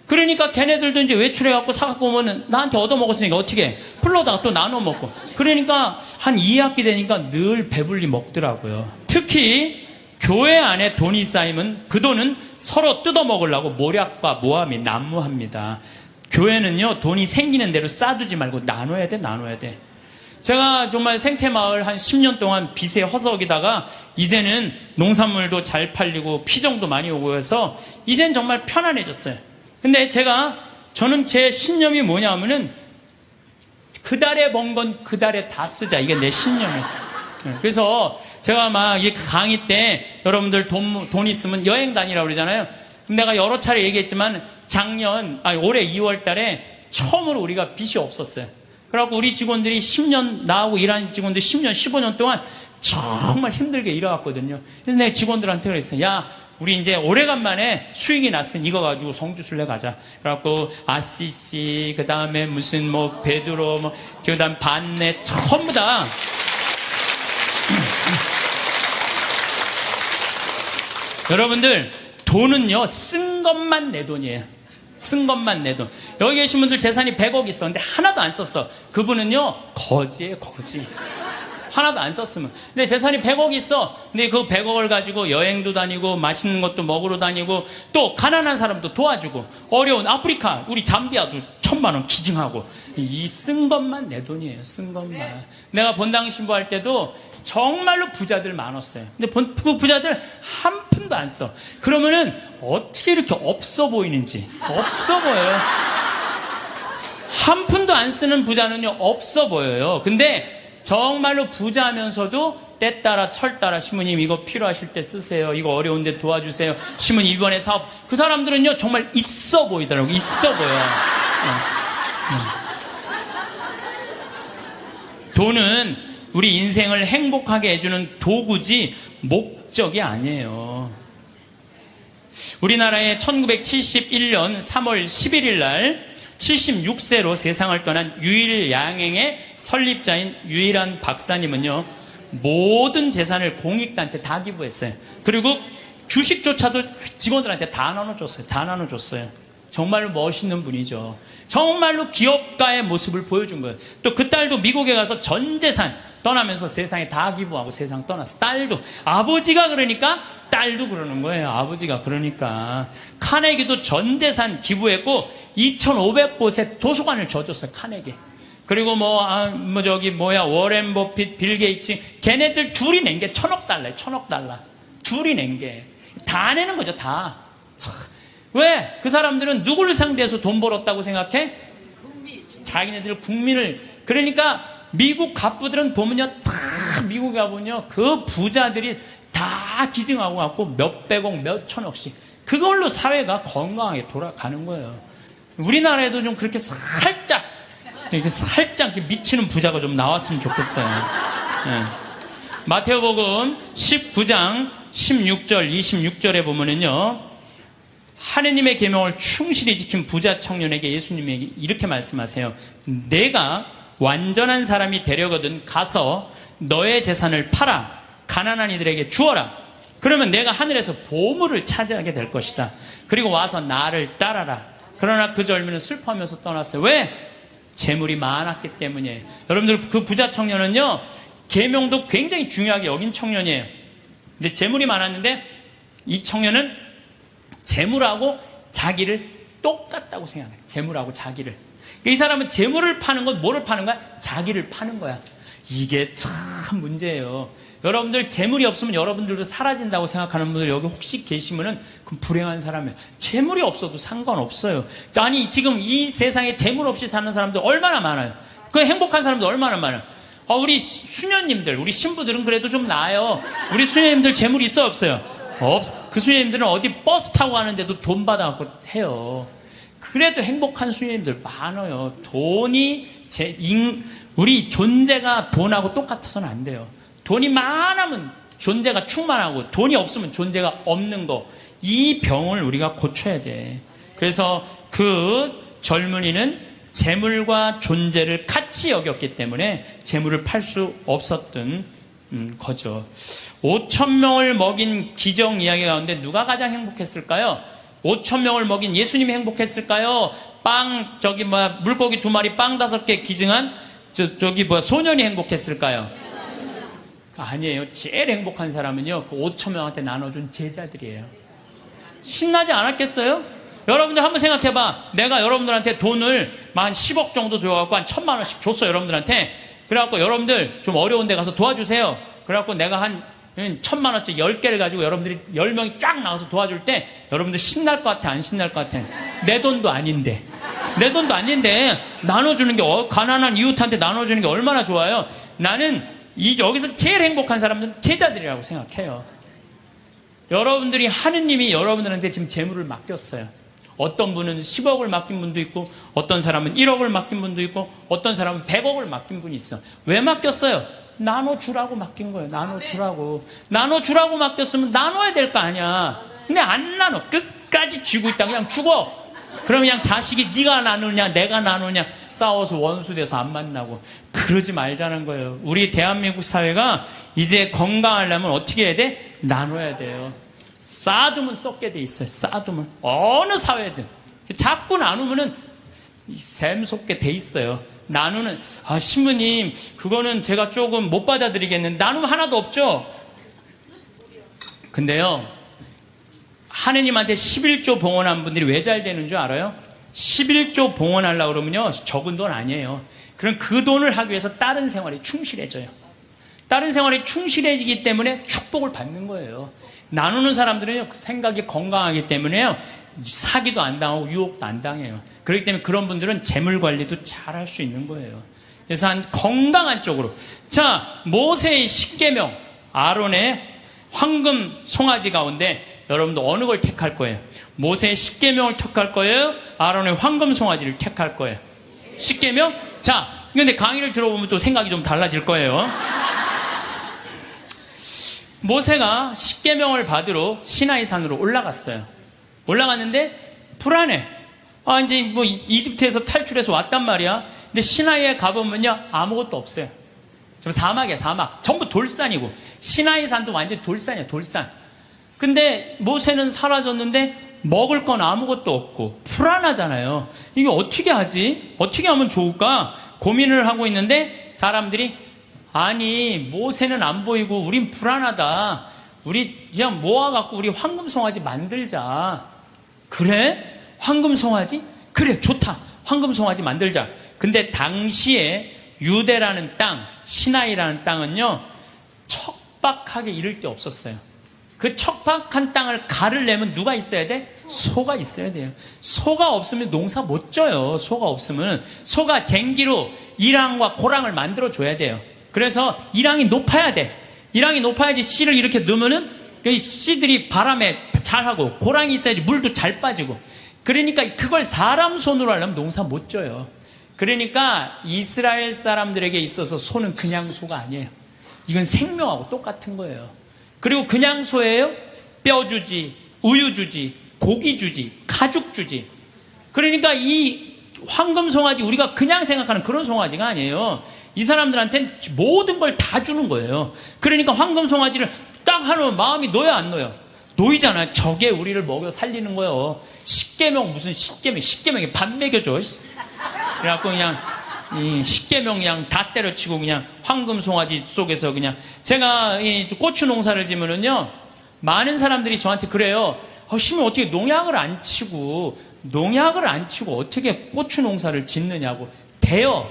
[SPEAKER 1] 그러니까 걔네들도 이제 외출해갖고 사갖고 오면은 나한테 얻어먹었으니까 어떻게 해? 풀러다가 또 나눠 먹고. 그러니까 한 2학기 되니까 늘 배불리 먹더라고요. 특히 교회 안에 돈이 쌓이면 그 돈은 서로 뜯어먹으려고 모략과 모함이 난무합니다. 교회는요, 돈이 생기는 대로 쌓아두지 말고 나눠야 돼. 제가 정말 생태마을 한 10년 동안 빚에 허석이다가 이제는 농산물도 잘 팔리고 피정도 많이 오고 해서 이젠 정말 편안해졌어요. 근데 저는 제 신념이 뭐냐면은 그 달에 번 건 그 달에 다 쓰자. 이게 내 신념이에요. 그래서 제가 막 이 강의 때 여러분들 돈 있으면 여행 다니라고 그러잖아요. 내가 여러 차례 얘기했지만 올해 2월 달에 처음으로 우리가 빚이 없었어요. 그래갖고 우리 직원들이 10년, 나하고 일하는 직원들 10년, 15년 동안 정말 힘들게 일해왔거든요. 그래서 내가 직원들한테 그랬어요. 야, 우리 이제 오래간만에 수익이 났으니 이거 가지고 성주순례 가자. 그래갖고 아시시, 그 다음에 무슨 베드로, 그 다음 반내, 전부 다. 여러분들, 돈은요, 쓴 것만 내 돈이에요. 쓴 것만 내 돈. 여기 계신 분들 재산이 100억 있었는데 하나도 안 썼어. 그분은요, 거지예요, 거지. 하나도 안 썼으면. 근데 재산이 100억 있어. 근데 그 100억을 가지고 여행도 다니고 맛있는 것도 먹으러 다니고 또 가난한 사람도 도와주고 어려운 아프리카, 우리 잠비아도 1000만 원 기증하고. 이 쓴 것만 내 돈이에요, 쓴 것만. 내가 본당 신부할 때도 정말로 부자들 많았어요. 근데 그 부자들 한 푼도 안 써. 그러면은 어떻게 이렇게 없어 보이는지. 없어 보여요. 한 푼도 안 쓰는 부자는요, 없어 보여요. 근데 정말로 부자면서도 때 따라 철 따라 시모님 이거 필요하실 때 쓰세요. 이거 어려운데 도와주세요. 시모님 이번에 사업. 그 사람들은요, 정말 있어 보이더라고요. 있어 보여요. 돈은 우리 인생을 행복하게 해주는 도구지 목적이 아니에요. 우리나라에 1971년 3월 11일 날 76세로 세상을 떠난 유일양행의 설립자인 유일한 박사님은요, 모든 재산을 공익단체 다 기부했어요. 그리고 주식조차도 직원들한테 다 나눠줬어요. 정말로 멋있는 분이죠. 정말로 기업가의 모습을 보여준 거예요. 또 그 딸도 미국에 가서 전 재산 떠나면서 세상에 다 기부하고 세상 떠났어. 딸도. 아버지가 그러니까 딸도 그러는 거예요. 아버지가 그러니까. 카네기도 전 재산 기부했고 2,500곳의 도서관을 줘줬어요. 카네기. 그리고 워렌 버핏, 빌 게이츠, 걔네들 둘이 낸 게 1,000억 달러예요. 1,000억 달러. 둘이 낸 게. 다 내는 거죠, 다. 왜? 그 사람들은 누구를 상대해서 돈 벌었다고 생각해? 자기네들 국민을. 그러니까 미국 갑부들은 보면요, 다 미국에 가보면요, 그 부자들이 다 기증하고 갖고 몇백억, 몇천억씩. 그걸로 사회가 건강하게 돌아가는 거예요. 우리나라에도 좀 그렇게 살짝 이렇게 미치는 부자가 좀 나왔으면 좋겠어요. 네. 마태복음 19장 16절, 26절에 보면은요, 하느님의 계명을 충실히 지킨 부자 청년에게 예수님이 이렇게 말씀하세요. 내가 완전한 사람이 되려거든 가서 너의 재산을 팔아 가난한 이들에게 주어라. 그러면 내가 하늘에서 보물을 차지하게 될 것이다. 그리고 와서 나를 따라라. 그러나 그 젊은이는 슬퍼하면서 떠났어요. 왜? 재물이 많았기 때문이에요. 여러분들 그 부자 청년은요, 계명도 굉장히 중요하게 여긴 청년이에요. 근데 재물이 많았는데 이 청년은 재물하고 자기를 똑같다고 생각해요. 재물하고 자기를. 이 사람은 재물을 파는 건 뭐를 파는 거야? 자기를 파는 거야. 이게 참 문제예요. 여러분들 재물이 없으면 여러분들도 사라진다고 생각하는 분들 여기 혹시 계시면은 그럼 불행한 사람이에요. 재물이 없어도 상관없어요. 아니 지금 이 세상에 재물 없이 사는 사람들 얼마나 많아요. 그 행복한 사람들 얼마나 많아요. 우리 수녀님들, 우리 신부들은 그래도 좀 나아요. 우리 수녀님들 재물이 있어요, 없어요? 그 수녀님들은 어디 버스 타고 가는데도 돈 받아갖고 해요. 그래도 행복한 수녀님들 많아요. 돈이 우리 존재가 돈하고 똑같아서는 안 돼요. 돈이 많으면 존재가 충만하고 돈이 없으면 존재가 없는 거. 이 병을 우리가 고쳐야 돼. 그래서 그 젊은이는 재물과 존재를 같이 여겼기 때문에 재물을 팔 수 없었던 거죠. 5,000명을 먹인 기적 이야기 가운데 누가 가장 행복했을까요? 5,000명을 먹인 예수님이 행복했을까요? 물고기 2마리 빵 5개 기증한 소년이 행복했을까요? 아니에요. 제일 행복한 사람은요, 그 5,000명한테 나눠준 제자들이에요. 신나지 않았겠어요? 여러분들 한번 생각해봐. 내가 여러분들한테 돈을 한 10억 정도 줘갖고 한 1,000만 원씩 줬어, 여러분들한테. 그래갖고 여러분들 좀 어려운 데 가서 도와주세요. 그래갖고 내가 한 1,000만 원짜리 10개를 가지고 여러분들이 10명이 쫙 나와서 도와줄 때 여러분들 신날 것 같아, 안 신날 것 같아? 내 돈도 아닌데. 내 돈도 아닌데 나눠주는 게, 가난한 이웃한테 나눠주는 게 얼마나 좋아요. 나는 여기서 제일 행복한 사람들은 제자들이라고 생각해요. 여러분들이 하느님이 여러분들한테 지금 재물을 맡겼어요. 어떤 분은 10억을 맡긴 분도 있고, 어떤 사람은 1억을 맡긴 분도 있고, 어떤 사람은 100억을 맡긴 분이 있어. 왜 맡겼어요? 나눠주라고 맡긴 거예요. 나눠주라고. 나눠주라고 맡겼으면 나눠야 될 거 아니야. 근데 안 나눠. 끝까지 쥐고 있다. 그냥 죽어. 그럼 그냥 자식이 네가 나누냐 내가 나누냐 싸워서 원수돼서 안 만나고. 그러지 말자는 거예요. 우리 대한민국 사회가 이제 건강하려면 어떻게 해야 돼? 나눠야 돼요. 쌓아두면 썩게 돼 있어요. 쌓아두면 어느 사회든 자꾸 나누면은 샘솟게 돼 있어요. 나누는, 신부님 그거는 제가 조금 못 받아들이겠는데, 나누면 하나도 없죠. 근데요, 하느님한테 11조 봉헌한 분들이 왜 잘 되는 줄 알아요? 11조 봉헌하려고 그러면요, 적은 돈 아니에요. 그럼 그 돈을 하기 위해서 다른 생활에 충실해져요. 다른 생활에 충실해지기 때문에 축복을 받는 거예요. 나누는 사람들은요, 생각이 건강하기 때문에요, 사기도 안 당하고 유혹도 안 당해요. 그렇기 때문에 그런 분들은 재물 관리도 잘 할 수 있는 거예요. 그래서 한 건강한 쪽으로. 자, 모세의 10계명, 아론의 황금 송아지 가운데 여러분도 어느 걸 택할 거예요? 모세의 10계명을 택할 거예요? 아론의 황금 송아지를 택할 거예요? 10계명? 자, 근데 강의를 들어보면 또 생각이 좀 달라질 거예요. 모세가 10계명을 받으러 시나이 산으로 올라갔어요. 올라갔는데 불안해. 이제 뭐 이집트에서 탈출해서 왔단 말이야. 근데 시나이에 가보면요, 아무것도 없어요. 좀 사막이야, 사막. 전부 돌산이고. 시나이 산도 완전 돌산이야, 돌산. 근데 모세는 사라졌는데 먹을 건 아무것도 없고 불안하잖아요. 이게 어떻게 하지? 어떻게 하면 좋을까? 고민을 하고 있는데 사람들이, 아니 모세는 안 보이고 우린 불안하다. 우리 그냥 모아갖고 우리 황금 송아지 만들자. 그래? 황금 송아지? 그래, 좋다. 황금 송아지 만들자. 근데 당시에 유대라는 땅, 시나이라는 땅은요, 척박하게 이를 데 없었어요. 그 척박한 땅을 가르려면 누가 있어야 돼? 소가 있어야 돼요. 소가 없으면 농사 못 져요. 소가 없으면. 소가 쟁기로 이랑과 고랑을 만들어 줘야 돼요. 그래서 이랑이 높아야 돼. 이랑이 높아야지 씨를 이렇게 넣으면은 씨들이 바람에 잘하고, 고랑이 있어야지 물도 잘 빠지고. 그러니까 그걸 사람 손으로 하려면 농사 못 져요. 그러니까 이스라엘 사람들에게 있어서 소는 그냥 소가 아니에요. 이건 생명하고 똑같은 거예요. 그리고 그냥 소예요? 뼈 주지, 우유 주지, 고기 주지, 가죽 주지. 그러니까 이 황금 송아지, 우리가 그냥 생각하는 그런 송아지가 아니에요. 이 사람들한테는 모든 걸 다 주는 거예요. 그러니까 황금 송아지를 딱 하면 마음이 놓여 안 놓여? 놓이잖아요. 저게 우리를 먹여 살리는 거예요. 십계명 무슨 십계명이 밥 먹여줘. 그래갖고 그냥 이 십계명 그냥 다 때려치고 그냥 황금 송아지 속에서 그냥 제가 이 고추 농사를 지면은요 많은 사람들이 저한테 그래요. 심으면 어떻게 농약을 안 치고 어떻게 고추 농사를 짓느냐고. 돼요.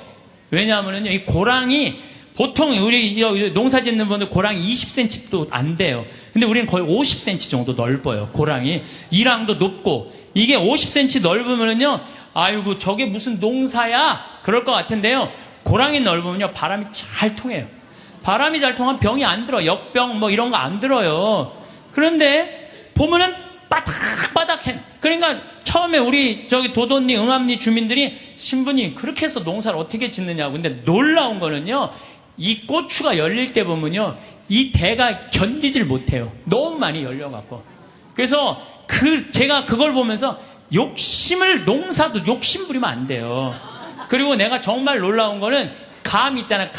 [SPEAKER 1] 왜냐하면은요 이 고랑이 보통 우리 농사 짓는 분들 고랑이 20cm도 안 돼요. 근데 우리는 거의 50cm 정도 넓어요. 고랑이 이랑도 높고 이게 50cm 넓으면은요 아이고 저게 무슨 농사야 그럴 것 같은데요. 고랑이 넓으면요 바람이 잘 통해요. 바람이 잘 통하면 병이 안 들어. 역병 뭐 이런 거 안 들어요. 그런데 보면은 바닥바닥해. 그러니까 처음에 우리 저기 도돈리 응암리 주민들이 신부님 그렇게 해서 농사를 어떻게 짓느냐고. 근데 놀라운 거는요 이 고추가 열릴 때 보면요 이 대가 견디질 못해요. 너무 많이 열려갖고. 그래서 제가 그걸 보면서 농사도 욕심 부리면 안 돼요. 그리고 내가 정말 놀라운 거는 감 있잖아요.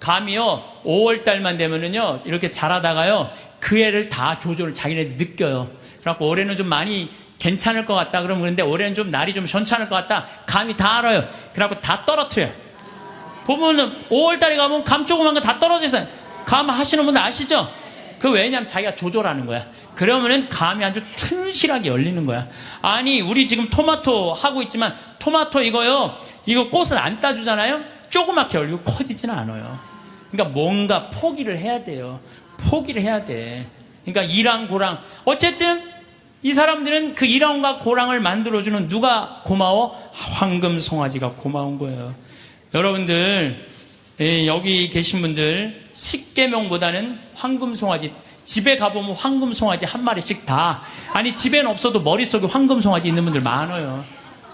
[SPEAKER 1] 감이요 5월달만 되면은요 이렇게 자라다가요 그 애를 다 조절을 자기네들 느껴요. 그래갖고 올해는 좀 많이 괜찮을 것 같다 그러면 그런데 올해는 좀 날이 좀 괜찮을 것 같다. 감이 다 알아요. 그래갖고 다 떨어뜨려요. 보면은 5월달에 가면 감 조그만 거 다 떨어져 있어요. 감 하시는 분들 아시죠? 그 왜냐면 자기가 조절하는 거야. 그러면은 감이 아주 튼실하게 열리는 거야. 아니 우리 지금 토마토 하고 있지만 토마토 이거 꽃을 안 따주잖아요. 조그맣게 열리고 커지지는 않아요. 그러니까 뭔가 포기를 해야 돼요. 포기를 해야 돼. 그러니까 이랑 고랑 어쨌든 이 사람들은 그 이랑과 고랑을 만들어주는 누가 고마워? 황금 송아지가 고마운 거예요. 여러분들 여기 계신 분들 십계명보다는 황금 송아지 집에 가보면 황금 송아지 한 마리씩 다 아니 집에는 없어도 머릿속에 황금 송아지 있는 분들 많아요.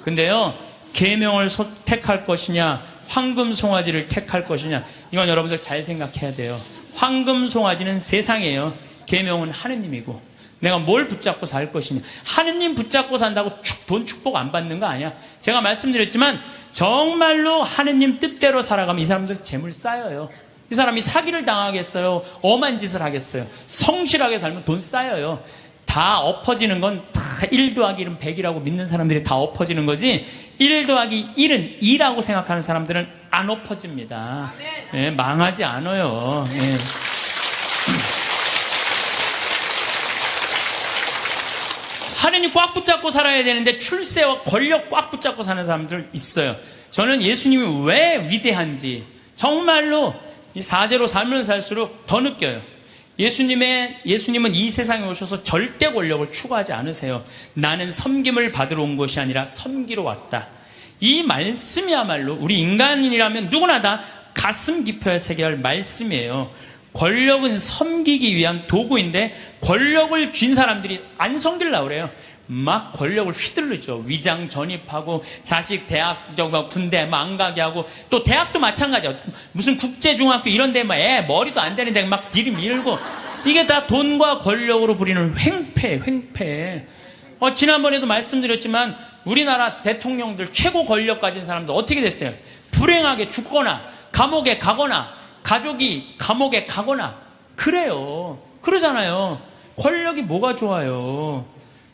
[SPEAKER 1] 근데요 계명을 택할 것이냐 황금 송아지를 택할 것이냐 이건 여러분들 잘 생각해야 돼요. 황금 송아지는 세상이에요. 계명은 하느님이고 내가 뭘 붙잡고 살 것이냐. 하느님 붙잡고 산다고 돈 축복 안 받는 거 아니야. 제가 말씀드렸지만 정말로 하느님 뜻대로 살아가면 이 사람들 재물 쌓여요. 이 사람이 사기를 당하겠어요? 엄한 짓을 하겠어요? 성실하게 살면 돈 쌓여요. 다 엎어지는 건 다 1 더하기 1은 100이라고 믿는 사람들이 다 엎어지는 거지 1 더하기 1은 2라고 생각하는 사람들은 안 엎어집니다. 예, 망하지 않아요. 예. 하느님 꽉 붙잡고 살아야 되는데 출세와 권력 꽉 붙잡고 사는 사람들 있어요. 저는 예수님이 왜 위대한지 정말로 이 사제로 살면 살수록 더 느껴요. 예수님은 이 세상에 오셔서 절대 권력을 추구하지 않으세요. 나는 섬김을 받으러 온 것이 아니라 섬기러 왔다. 이 말씀이야말로 우리 인간이라면 누구나 다 가슴 깊어야 새겨야 할 말씀이에요. 권력은 섬기기 위한 도구인데 권력을 쥔 사람들이 안 섬기려고 그래요. 막 권력을 휘둘르죠. 위장 전입하고 자식 대학 군대 안 가게 하고 또 대학도 마찬가지야. 무슨 국제중학교 이런 데 막 애 머리도 안 되는데 막 들이밀고 이게 다 돈과 권력으로 부리는 횡패. 지난번에도 말씀드렸지만 우리나라 대통령들 최고 권력 가진 사람들 어떻게 됐어요? 불행하게 죽거나 감옥에 가거나 가족이 감옥에 가거나 그래요. 그러잖아요. 권력이 뭐가 좋아요.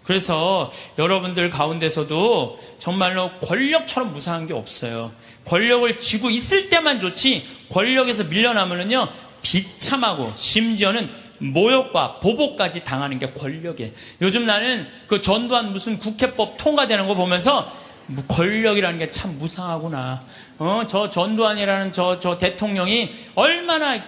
[SPEAKER 1] 그래서 여러분들 가운데서도 정말로 권력처럼 무상한 게 없어요. 권력을 쥐고 있을 때만 좋지 권력에서 밀려나면은요 비참하고 심지어는 모욕과 보복까지 당하는 게 권력이에요. 요즘 나는 그 전두환 무슨 국회법 통과되는 거 보면서 권력이라는 게 참 무상하구나. 저 전두환이라는 저 대통령이 얼마나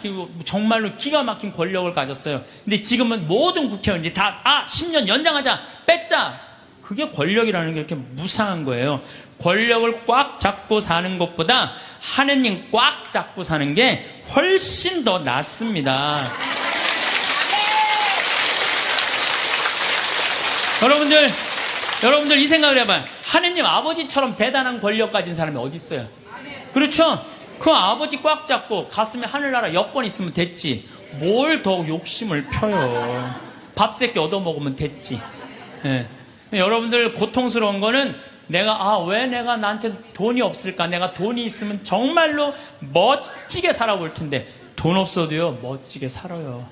[SPEAKER 1] 정말로 기가 막힌 권력을 가졌어요. 근데 지금은 모든 국회의원들이 다 10년 연장하자 뺐자. 그게 권력이라는 게 이렇게 무상한 거예요. 권력을 꽉 잡고 사는 것보다 하느님 꽉 잡고 사는 게 훨씬 더 낫습니다. 여러분들 이 생각을 해봐요. 하느님 아버지처럼 대단한 권력 가진 사람이 어디 있어요? 그렇죠? 그 아버지 꽉 잡고 가슴에 하늘나라 여권 있으면 됐지. 뭘 더 욕심을 펴요. 밥 새끼 얻어먹으면 됐지. 예. 여러분들 고통스러운 거는 왜 내가 나한테 돈이 없을까? 내가 돈이 있으면 정말로 멋지게 살아볼 텐데 돈 없어도요 멋지게 살아요.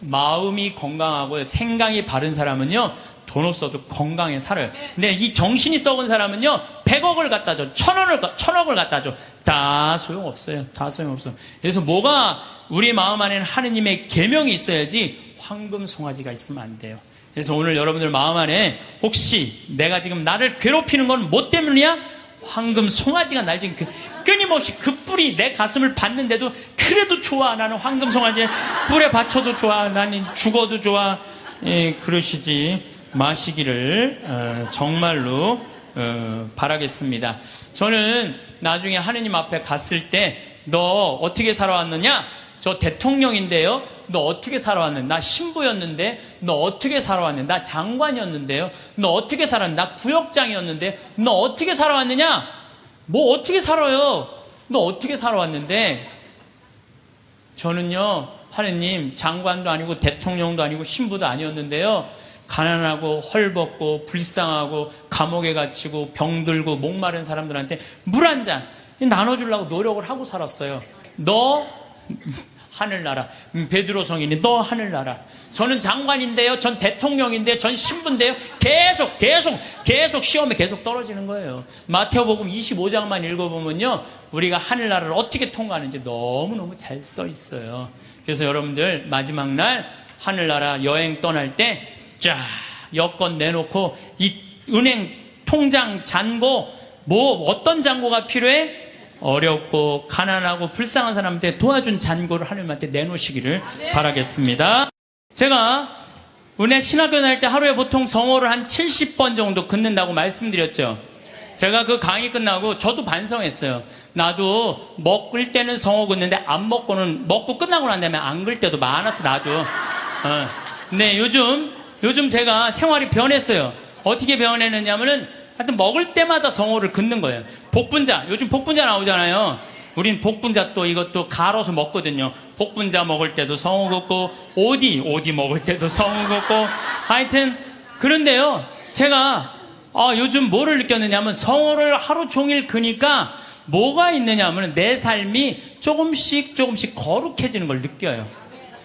[SPEAKER 1] 마음이 건강하고 생각이 바른 사람은요, 돈 없어도 건강에 살아요. 근데 이 정신이 썩은 사람은요, 100억을 갖다 줘, 1000억을 갖다 줘, 다 소용없어요. 다 소용없어요. 그래서 뭐가 우리 마음 안에는 하느님의 계명이 있어야지 황금 송아지가 있으면 안 돼요. 그래서 오늘 여러분들 마음 안에 혹시 내가 지금 나를 괴롭히는 건 뭐 때문이야? 황금 송아지가 날 지금 끊임없이 그 뿔이 내 가슴을 받는데도 그래도 좋아. 나는 황금 송아지 뿔에 받쳐도 좋아. 나는 죽어도 좋아. 예, 그러시지 마시기를 정말로 바라겠습니다. 저는 나중에 하느님 앞에 갔을 때 너 어떻게 살아왔느냐? 저 대통령인데요. 너 어떻게 살아왔는데? 나 신부였는데 너 어떻게 살아왔는데? 나 장관이었는데요. 너 어떻게 살았는데? 나 구역장이었는데 너 어떻게 살아왔느냐? 뭐 어떻게 살아요? 너 어떻게 살아왔는데? 저는요, 하느님, 장관도 아니고 대통령도 아니고 신부도 아니었는데요, 가난하고 헐벗고 불쌍하고 감옥에 갇히고 병들고 목마른 사람들한테 물 한 잔 나눠주려고 노력을 하고 살았어요. 너 하늘나라. 베드로 성인이 너 하늘나라. 저는 장관인데요, 전 대통령인데요, 전 신부인데요, 계속 시험에 계속 떨어지는 거예요. 마태복음 25장만 읽어보면요, 우리가 하늘나라를 어떻게 통과하는지 너무너무 잘 써 있어요. 그래서 여러분들 마지막 날 하늘나라 여행 떠날 때 쫙 여권 내놓고 이 은행 통장 잔고 뭐 어떤 잔고가 필요해? 어렵고 가난하고 불쌍한 사람한테 도와준 잔고를 하나님한테 내놓으시기를 바라겠습니다. 제가 은혜 신학교 다닐 때 하루에 보통 성호를 한 70번 정도 긋는다고 말씀드렸죠. 제가 그 강의 끝나고 저도 반성했어요. 나도 먹을 때는 성호 긋는데 안 먹고는, 먹고 끝나고 난 다음에 안 글 때도 많았어 나도. 근데 요즘 제가 생활이 변했어요. 어떻게 변했느냐면은 하여튼 먹을 때마다 성호를 긋는 거예요. 복분자, 요즘 복분자 나오잖아요. 우린 복분자 또 이것도 갈아서 먹거든요. 복분자 먹을 때도 성호 긋고, 오디 먹을 때도 성호 긋고, 하여튼 그런데요, 제가 요즘 뭐를 느꼈느냐면 성호를 하루 종일 그니까 뭐가 있느냐면 내 삶이 조금씩 거룩해지는 걸 느껴요.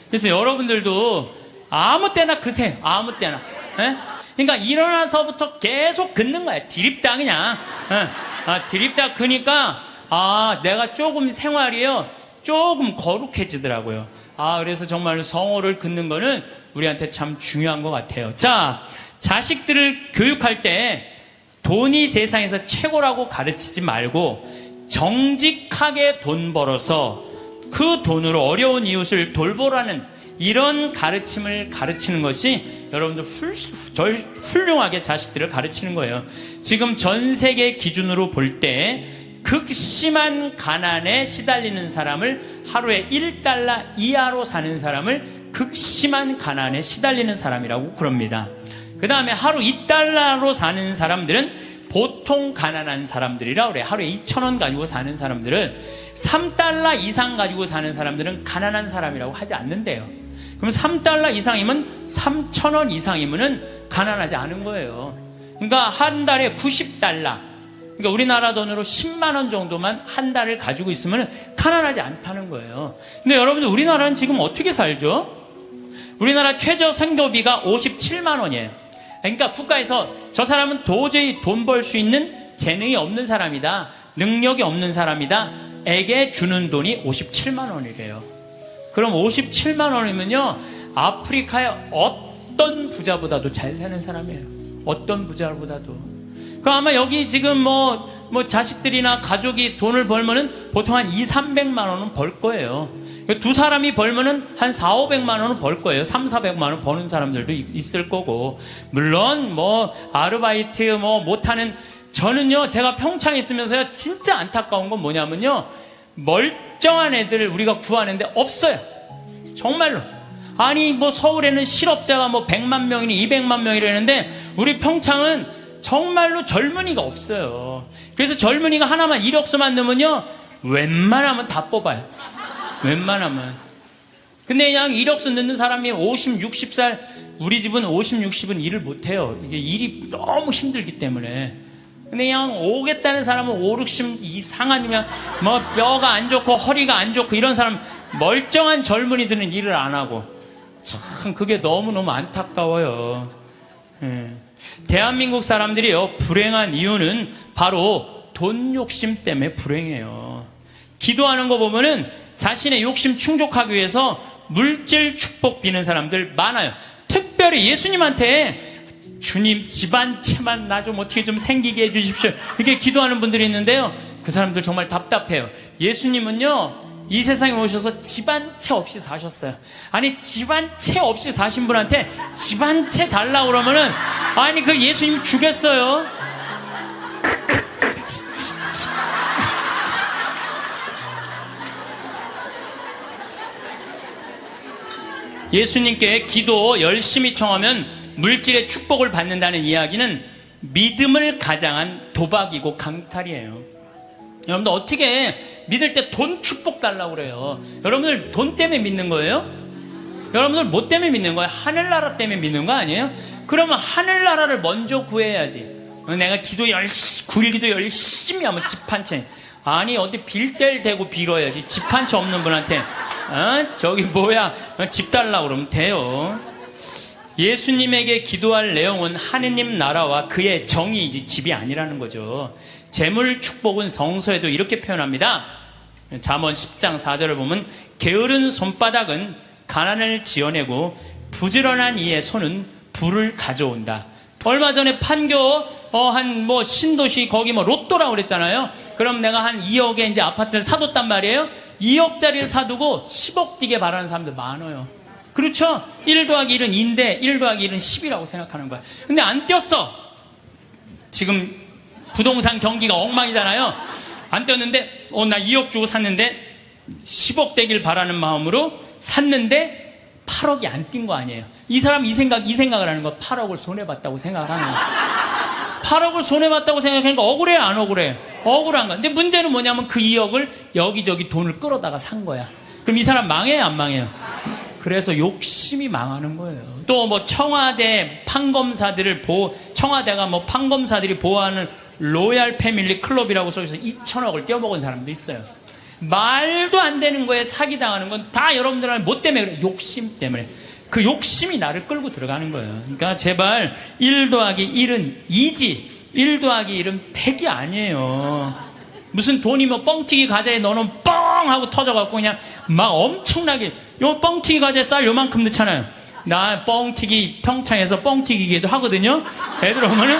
[SPEAKER 1] 그래서 여러분들도 아무 때나 그세요. 아무 때나. 에? 그러니까 일어나서부터 계속 긋는 거야. 디립다 그냥. 디립다 그니까 내가 조금 생활이요, 조금 거룩해지더라고요. 그래서 정말로 성호를 긋는 거는 우리한테 참 중요한 것 같아요. 자, 자식들을 교육할 때 돈이 세상에서 최고라고 가르치지 말고 정직하게 돈 벌어서 그 돈으로 어려운 이웃을 돌보라는 이런 가르침을 가르치는 것이 여러분들 훌륭하게 자식들을 가르치는 거예요. 지금 전 세계 기준으로 볼 때 극심한 가난에 시달리는 사람을, 하루에 1달러 이하로 사는 사람을 극심한 가난에 시달리는 사람이라고 그럽니다. 그 다음에 하루 2달러로 사는 사람들은 보통 가난한 사람들이라 그래요. 하루에 2,000원 가지고 사는 사람들을, 3달러 이상 가지고 사는 사람들은 가난한 사람이라고 하지 않는데요. 그럼 3달러 이상이면 3,000원 이상이면은 가난하지 않은 거예요. 그러니까 한 달에 90달러, 그러니까 우리나라 돈으로 10만 원 정도만 한 달을 가지고 있으면 가난하지 않다는 거예요. 근데 여러분들 우리나라는 지금 어떻게 살죠? 우리나라 최저 생도비가 57만 원이에요. 그러니까 국가에서 저 사람은 도저히 돈 벌 수 있는 재능이 없는 사람이다, 능력이 없는 사람이다 에게 주는 돈이 57만 원이래요. 그럼 57만 원이면요, 아프리카의 어떤 부자보다도 잘 사는 사람이에요. 어떤 부자보다도. 그럼 아마 여기 지금 뭐 자식들이나 가족이 돈을 벌면은 보통 한 200~300만 원은 벌 거예요. 두 사람이 벌면은 한 400~500만 원은 벌 거예요. 300~400만 원 버는 사람들도 있을 거고. 물론 아르바이트 못하는, 저는요, 제가 평창에 있으면서요, 진짜 안타까운 건 뭐냐면요, 멀쩡한 애들을 우리가 구하는데 없어요. 정말로. 아니 서울에는 실업자가 100만 명이니 200만 명이라는데 우리 평창은 정말로 젊은이가 없어요. 그래서 젊은이가 하나만 이력서만 넣으면요, 웬만하면 다 뽑아요. 웬만하면. 근데 그냥 이력서 넣는 사람이 50, 60살, 우리 집은 50, 60은 일을 못해요. 이게 일이 너무 힘들기 때문에. 근데 그냥 오겠다는 사람은 5, 60 이상하면 뼈가 안 좋고 허리가 안 좋고 이런 사람, 멀쩡한 젊은이들은 일을 안 하고, 참 그게 너무너무 안타까워요. 예. 대한민국 사람들이요, 불행한 이유는 바로 돈 욕심 때문에 불행해요. 기도하는 거 보면은 자신의 욕심 충족하기 위해서 물질 축복 비는 사람들 많아요. 특별히 예수님한테 주님 집안채만 나 좀 어떻게 좀 생기게 해주십시오, 이렇게 기도하는 분들이 있는데요, 그 사람들 정말 답답해요. 예수님은요, 이 세상에 오셔서 집안채 없이 사셨어요. 아니, 집안채 없이 사신 분한테 집안채 달라고 그러면은, 아니, 그 예수님 죽겠어요. 예수님께 기도 열심히 청하면 물질의 축복을 받는다는 이야기는 믿음을 가장한 도박이고 강탈이에요. 여러분들 어떻게 믿을 때 돈 축복 달라고 그래요? 여러분들 돈 때문에 믿는 거예요? 여러분들 뭐 때문에 믿는 거예요? 하늘나라 때문에 믿는 거 아니에요? 그러면 하늘나라를 먼저 구해야지. 내가 기도 열심히, 9일 기도 열심히 하면 집 한 채. 아니, 어디 빌 뗄 대고 빌어야지. 집 한 채 없는 분한테 저기 뭐야, 집 달라고 그러면 돼요. 예수님에게 기도할 내용은 하느님 나라와 그의 정의이지 집이 아니라는 거죠. 재물 축복은 성서에도 이렇게 표현합니다. 잠언 10장 4절을 보면 게으른 손바닥은 가난을 지어내고 부지런한 이의 손은 부를 가져온다. 얼마 전에 판교 한 뭐 신도시 거기 뭐 로또라고 그랬잖아요. 그럼 내가 한 2억에 이제 아파트를 사뒀단 말이에요. 2억짜리를 사두고 10억 뛰게 바라는 사람들 많아요. 그렇죠? 1 더하기 1은 2인데 1 더하기 1은 10이라고 생각하는 거야. 근데 안 뛰었어. 지금 부동산 경기가 엉망이잖아요. 안 뛰었는데 나 2억 주고 샀는데 10억 되길 바라는 마음으로 샀는데 8억이 안 뛴 거 아니에요. 이 사람 이 생각을 하는 거, 8억을 손해봤다고 생각을 하는 거야. 8억을 손해봤다고 생각하니까 억울해, 안 억울해? 억울한 거야. 근데 문제는 뭐냐면 그 2억을 여기저기 돈을 끌어다가 산 거야. 그럼 이 사람 망해요, 안 망해요? 그래서 욕심이 망하는 거예요. 또 뭐 청와대 판검사들을 청와대가 뭐 판검사들이 보호하는 로얄 패밀리 클럽이라고 써있어서 2천억을 떼어먹은 사람도 있어요. 말도 안 되는 거에 사기당하는 건 다 여러분들은 뭐 때문에 그래? 욕심 때문에. 그 욕심이 나를 끌고 들어가는 거예요. 그러니까 제발 1 더하기 1은 2지 1 더하기 1은 100이 아니에요. 무슨 돈이 뭐 뻥튀기 과자에 넣어놓으면 뻥 하고 터져갖고 그냥 막 엄청나게, 요 뻥튀기 과자에 쌀 요만큼 넣잖아요. 나 뻥튀기 평창에서 뻥튀기 기계도 하거든요. 애들 오면은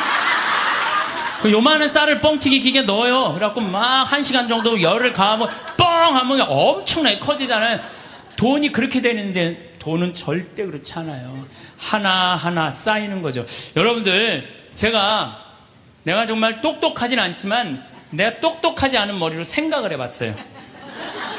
[SPEAKER 1] 그 요만한 쌀을 뻥튀기 기계에 넣어요. 그래갖고 막 1시간 정도 열을 가하면 뻥 하면 엄청나게 커지잖아요. 돈이 그렇게 되는데 돈은 절대 그렇지 않아요. 하나하나 쌓이는 거죠. 여러분들, 내가 정말 똑똑하진 않지만 내가 똑똑하지 않은 머리로 생각을 해봤어요.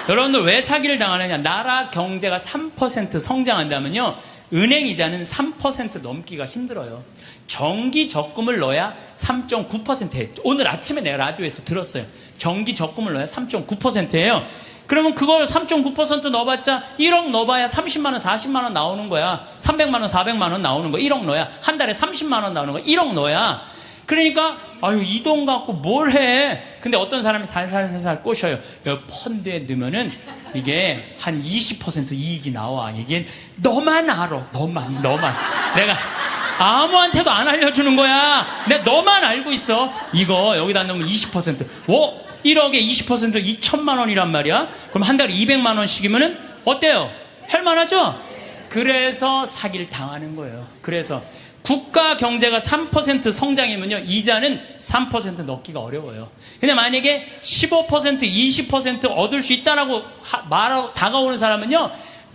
[SPEAKER 1] 여러분들 왜 사기를 당하느냐? 나라 경제가 3% 성장한다면요, 은행 이자는 3% 넘기가 힘들어요. 정기 적금을 넣어야 3.9%예요. 오늘 아침에 내가 라디오에서 들었어요. 정기 적금을 넣어야 3.9%예요. 그러면 그걸 3.9% 넣어봤자 1억 넣어봐야 30만 원, 40만 원 나오는 거야. 300만 원, 400만 원 나오는 거야. 1억 넣어야. 한 달에 30만 원 나오는 거야. 1억 넣어야. 그러니까 아유, 이 돈 갖고 뭘 해? 근데 어떤 사람이 살살살살 꼬셔요. 여기 펀드에 넣으면은 이게 한 20% 이익이 나와. 이게 너만 알아. 너만. 내가 아무한테도 안 알려주는 거야. 내가 너만 알고 있어. 이거 여기다 넣으면 20%. 1억에 20% 2천만 원이란 말이야. 그럼 한 달에 200만 원씩이면은 어때요? 할만하죠? 그래서 사기를 당하는 거예요. 그래서 국가 경제가 3% 성장이면요, 이자는 3% 넣기가 어려워요. 근데 만약에 15%, 20% 얻을 수 있다라고 다가오는 사람은요,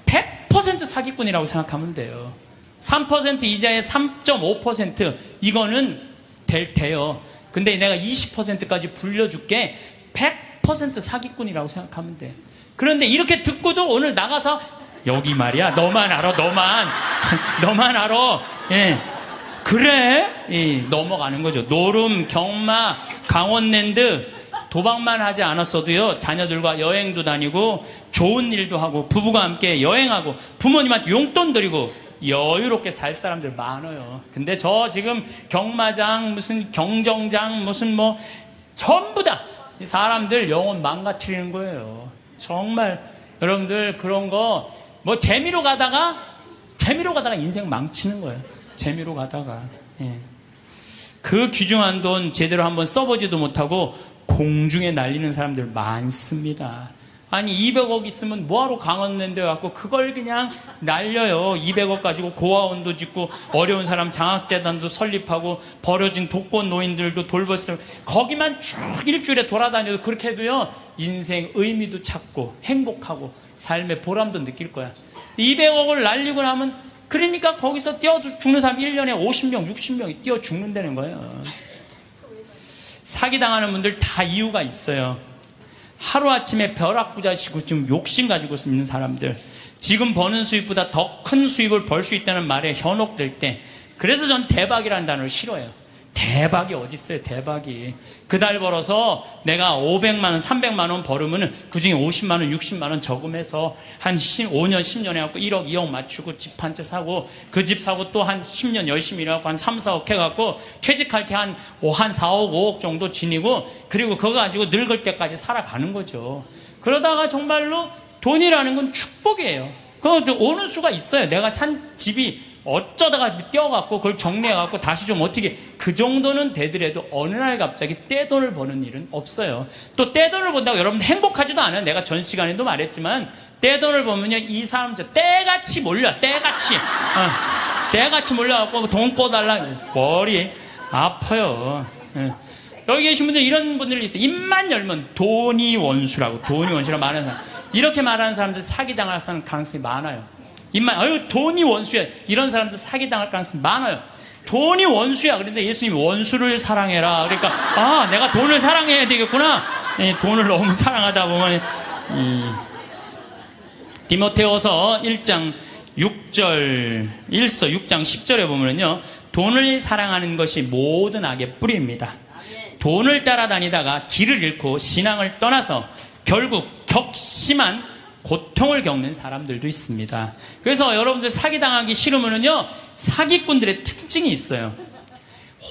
[SPEAKER 1] 100% 사기꾼이라고 생각하면 돼요. 3% 이자에 3.5% 이거는 돼요. 근데 내가 20%까지 불려줄게. 100% 사기꾼이라고 생각하면 돼. 그런데 이렇게 듣고도 오늘 나가서 여기 말이야, 너만 알아. 너만 알아. 예. 그래? 예, 넘어가는 거죠. 노름, 경마, 강원랜드 도박만 하지 않았어도요, 자녀들과 여행도 다니고 좋은 일도 하고 부부가 함께 여행하고 부모님한테 용돈 드리고 여유롭게 살 사람들 많아요. 근데 저 지금 경마장, 무슨 경정장, 무슨 뭐 전부 다 이 사람들 영혼 망가뜨리는 거예요. 정말 여러분들 그런 거 뭐 재미로 가다가 재미로 가다가 인생 망치는 거예요. 재미로 가다가. 예. 그 귀중한 돈 제대로 한번 써보지도 못하고 공중에 날리는 사람들 많습니다. 아니 200억 있으면 뭐하러 강원 랜드 갖고 그걸 그냥 날려요. 200억 가지고 고아원도 짓고 어려운 사람 장학재단도 설립하고 버려진 독거 노인들도 돌봤어요. 거기만 쭉 일주일에 돌아다녀도 그렇게 해도요 인생 의미도 찾고 행복하고 삶의 보람도 느낄 거야. 200억을 날리고 나면 그러니까 거기서 뛰어 죽는 사람 1년에 50명 60명이 뛰어 죽는다는 거예요. 사기당하는 분들 다 이유가 있어요. 하루아침에 벼락부자시고 좀 욕심 가지고 있는 사람들, 지금 버는 수입보다 더 큰 수입을 벌 수 있다는 말에 현혹될 때, 그래서 전 대박이라는 단어를 싫어해요. 대박이 어디 있어요, 대박이. 그 달 벌어서 내가 500만 원, 300만 원 벌으면 그중에 50만 원, 60만 원 저금해서 한 5년, 10년 해갖고 1억, 2억 맞추고 집 한 채 사고 그 집 사고 또 한 10년 열심히 일해갖고 한 3, 4억 해갖고 퇴직할 때 한 4억, 5억 정도 지니고 그리고 그거 가지고 늙을 때까지 살아가는 거죠. 그러다가 정말로 돈이라는 건 축복이에요. 그거 오는 수가 있어요. 내가 산 집이 어쩌다가 떼어갖고 그걸 정리해갖고 다시 좀 어떻게 그 정도는 되더라도 어느 날 갑자기 떼돈을 버는 일은 없어요. 또 떼돈을 번다고 여러분 행복하지도 않아요. 내가 전 시간에도 말했지만 떼돈을 버면요 이 사람 때같이 몰려. 때같이 몰려갖고 돈 꺼달라 머리 아파요. 여기 계신 분들 이런 분들이 있어요. 입만 열면 돈이 원수라고 말하는 사람, 이렇게 말하는 사람들 사기당할 가능성이 많아요. 입만 아유 돈이 원수야 이런 사람들 사기당할 가능성이 많아요. 돈이 원수야. 그런데 예수님이 원수를 사랑해라. 그러니까 아 내가 돈을 사랑해야 되겠구나. 돈을 너무 사랑하다 보면 디모데후서 1장 6절 6장 10절에 보면요 돈을 사랑하는 것이 모든 악의 뿌리입니다. 돈을 따라다니다가 길을 잃고 신앙을 떠나서 결국 격심한 고통을 겪는 사람들도 있습니다. 그래서 여러분들 사기당하기 싫으면요 사기꾼들의 특징이 있어요.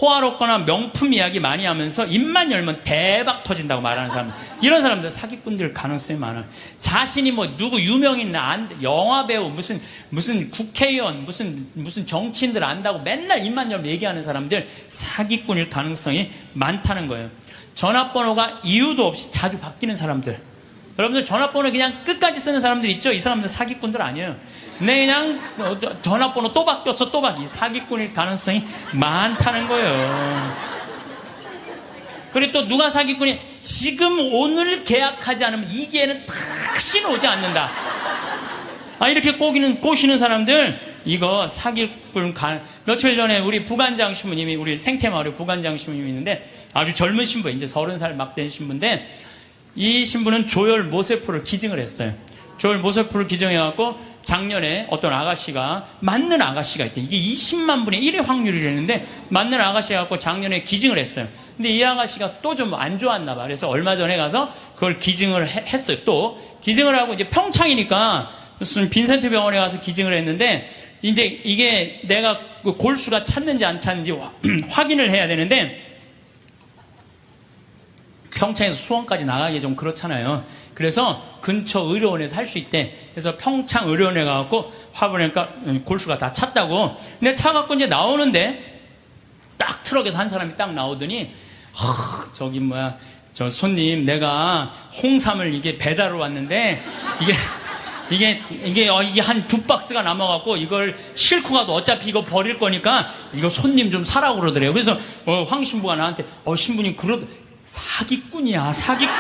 [SPEAKER 1] 호화롭거나 명품 이야기 많이 하면서 입만 열면 대박 터진다고 말하는 사람, 이런 사람들 사기꾼들 가능성이 많아요. 자신이 뭐 누구 유명인 영화배우 무슨 국회의원 무슨 정치인들 안다고 맨날 입만 열면 얘기하는 사람들 사기꾼일 가능성이 많다는 거예요. 전화번호가 이유도 없이 자주 바뀌는 사람들, 여러분들 전화번호 그냥 끝까지 쓰는 사람들 있죠? 이 사람들 사기꾼들 아니에요. 네, 그냥 전화번호 또 바뀌었어 또 바뀌. 사기꾼일 가능성이 많다는 거예요. 그리고 또 누가 사기꾼이 지금 오늘 계약하지 않으면 이 기회는 다시는 오지 않는다. 이렇게 꼬시는 사람들 이거 사기꾼 며칠 전에 우리 부관장 신부님이 우리 생태마을에 부관장 신부님이 있는데 아주 젊은 신부 이제 30살 막 된 신부인데 이 신부는 조혈 모세포를 기증을 했어요. 조혈 모세포를 기증해갖고 작년에 어떤 아가씨가 맞는 아가씨가 있대. 이게 20만 분의 1의 확률이라는데 맞는 아가씨가 갖고 작년에 기증을 했어요. 근데 이 아가씨가 또 좀 안 좋았나 봐. 그래서 얼마 전에 가서 그걸 기증을 했어요. 또 기증을 하고 이제 평창이니까 무슨 빈센트 병원에 가서 기증을 했는데 이제 이게 내가 그 골수가 찼는지 안 찼는지 확인을 해야 되는데 평창에서 수원까지 나가기 좀 그렇잖아요. 그래서 근처 의료원에서 할 수 있대. 그래서 평창 의료원에 가갖고 화보니까 골수가 다 찼다고. 근데 차 갖고 이제 나오는데 딱 트럭에서 한 사람이 딱 나오더니 저기 저 손님 내가 홍삼을 이게 배달을 왔는데 이게 한 2박스가 남아갖고 이걸 싣고 가도 어차피 이거 버릴 거니까 이거 손님 좀 사라고 그러더래요. 그래서 황 신부가 나한테 신부님 사기꾼이야 사기꾼.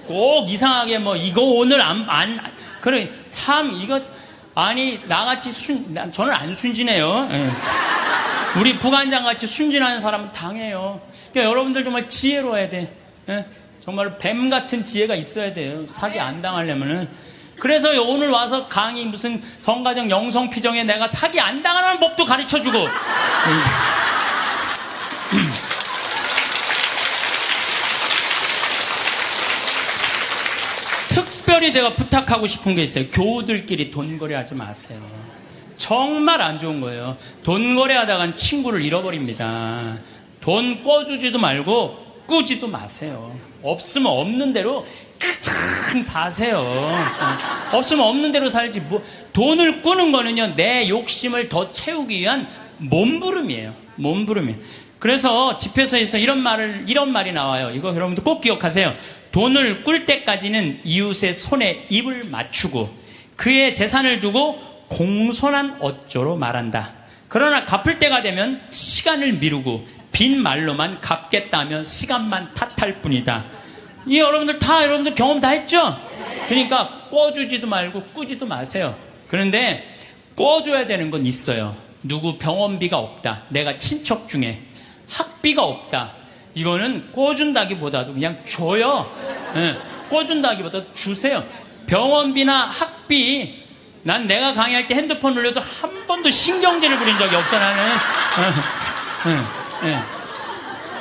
[SPEAKER 1] 꼭 이상하게 이거 오늘 그래 참 이거 아니 나같이 저는 안 순진해요. 우리 부관장같이 순진한 사람은 당해요. 그러니까 여러분들 정말 지혜로워야 돼. 정말 뱀 같은 지혜가 있어야 돼요. 사기 안 당하려면은. 그래서 오늘 와서 강의 무슨 성가정 영성피정에 내가 사기 안 당하는 법도 가르쳐주고. 특별히 제가 부탁하고 싶은 게 있어요. 교우들끼리 돈거래 하지 마세요. 정말 안 좋은 거예요. 돈거래 하다간 친구를 잃어버립니다. 돈 꿔주지도 말고 꾸지도 마세요. 없으면 없는 대로 그냥 사세요. 없으면 없는 대로 살지. 뭐 돈을 꾸는 거는요, 내 욕심을 더 채우기 위한 몸부림이에요. 몸부림이에요. 그래서 집회서에서 이런 말이 나와요. 이거 여러분들 꼭 기억하세요. 돈을 꿀 때까지는 이웃의 손에 입을 맞추고 그의 재산을 두고 공손한 어조로 말한다. 그러나 갚을 때가 되면 시간을 미루고 빈 말로만 갚겠다며 시간만 탓할 뿐이다. 이 여러분들 경험 다 했죠? 그러니까 꿔주지도 말고 꾸지도 마세요. 그런데 꿔줘야 되는 건 있어요. 누구 병원비가 없다. 내가 친척 중에 학비가 없다. 이거는 꿔준다기보다도 그냥 줘요. 꿔준다기보다 주세요. 병원비나 학비, 난 내가 강의할 때 핸드폰 눌려도 한 번도 신경질을 부린 적이 없어, 나는.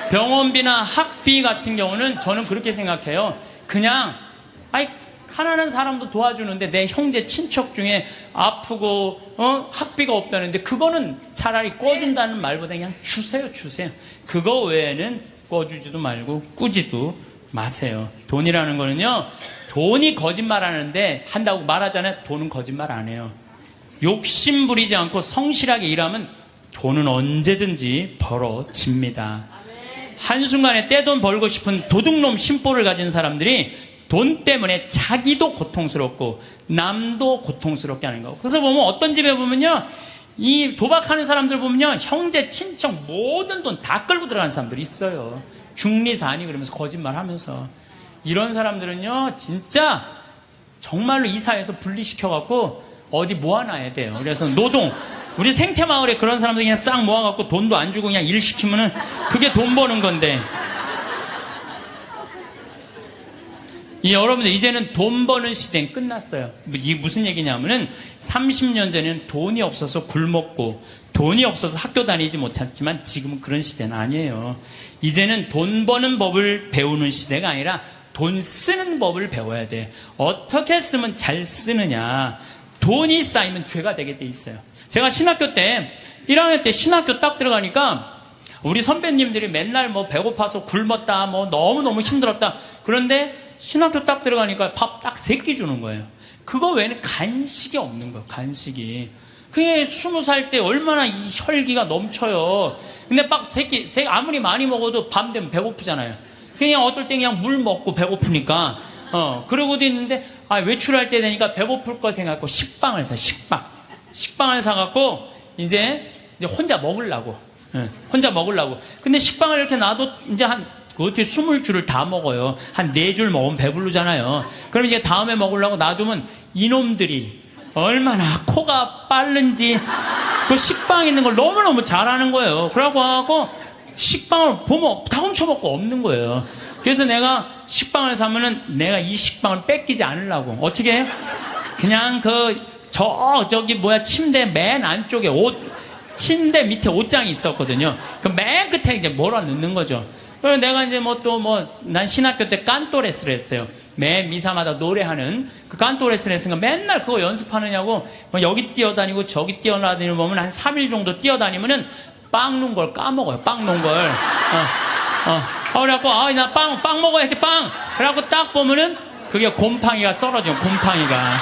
[SPEAKER 1] 병원비나 학비 같은 경우는 저는 그렇게 생각해요. 그냥, 가난한 사람도 도와주는데 내 형제 친척 중에 아프고 학비가 없다는데 그거는 차라리 꿔준다는 말보다 그냥 주세요. 그거 외에는 꿔주지도 말고 꾸지도 마세요. 돈이라는 거는요, 돈이 거짓말하는데 한다고 말하잖아요. 돈은 거짓말 안 해요. 욕심 부리지 않고 성실하게 일하면 돈은 언제든지 벌어집니다. 한순간에 떼돈 벌고 싶은 도둑놈 심보를 가진 사람들이 돈 때문에 자기도 고통스럽고 남도 고통스럽게 하는 거. 그래서 보면 어떤 집에 보면요, 이 도박하는 사람들 보면요, 형제, 친척 모든 돈 다 끌고 들어가는 사람들이 있어요. 중리사니 그러면서 거짓말하면서. 이런 사람들은요, 진짜 정말로 이 사회에서 분리시켜갖고 어디 모아놔야 돼요. 그래서 노동, 우리 생태마을에 그런 사람들 그냥 싹 모아갖고 돈도 안 주고 그냥 일 시키면은 그게 돈 버는 건데. 여러분들 이제는 돈 버는 시대는 끝났어요. 이게 무슨 얘기냐면은 30년 전에는 돈이 없어서 굶었고 돈이 없어서 학교 다니지 못했지만 지금은 그런 시대는 아니에요. 이제는 돈 버는 법을 배우는 시대가 아니라 돈 쓰는 법을 배워야 돼. 어떻게 쓰면 잘 쓰느냐. 돈이 쌓이면 죄가 되게 돼 있어요. 제가 신학교 때 1학년 때 신학교 딱 들어가니까 우리 선배님들이 맨날 뭐 배고파서 굶었다, 뭐 너무너무 힘들었다. 그런데 신학교 딱 들어가니까 밥 딱 3끼 주는 거예요. 그거 외에는 간식이 없는 거예요. 간식이. 그게 20살 때 얼마나 이 혈기가 넘쳐요. 근데 밥 3끼, 아무리 많이 먹어도 밤 되면 배고프잖아요. 그냥 어떨 때 그냥 물 먹고 배고프니까. 그러고도 있는데, 외출할 때 되니까 배고플 거 생각하고 식빵을 사, 식빵을 사갖고 이제 혼자 먹으려고. 혼자 먹으려고. 근데 식빵을 이렇게 놔도 이제 어떻게 20줄을 다 먹어요. 한 4줄 먹으면 배부르잖아요. 그럼 이제 다음에 먹으려고 놔두면 이놈들이 얼마나 코가 빠른지 그 식빵 있는 걸 너무너무 잘하는 거예요. 그러고 하고 식빵을 보면 다 훔쳐먹고 없는 거예요. 그래서 내가 식빵을 사면은 내가 이 식빵을 뺏기지 않으려고 어떻게 해요? 그냥 저기 침대 맨 안쪽에 침대 밑에 옷장이 있었거든요. 그 맨 끝에 이제 몰아 넣는 거죠. 그래서 내가 이제 난 신학교 때 깐또레스를 했어요. 매 미사마다 노래하는 그 깐또레스를 했으니까 맨날 그거 연습하느냐고 여기 뛰어다니고 저기 뛰어다니고 보면 한 3일 정도 뛰어다니면은 빵 놓은 걸 까먹어요. 빵 놓은 걸. 그래갖고, 나 빵 먹어야지, 빵! 그래갖고 딱 보면은 그게 곰팡이가 썰어져요. 곰팡이가.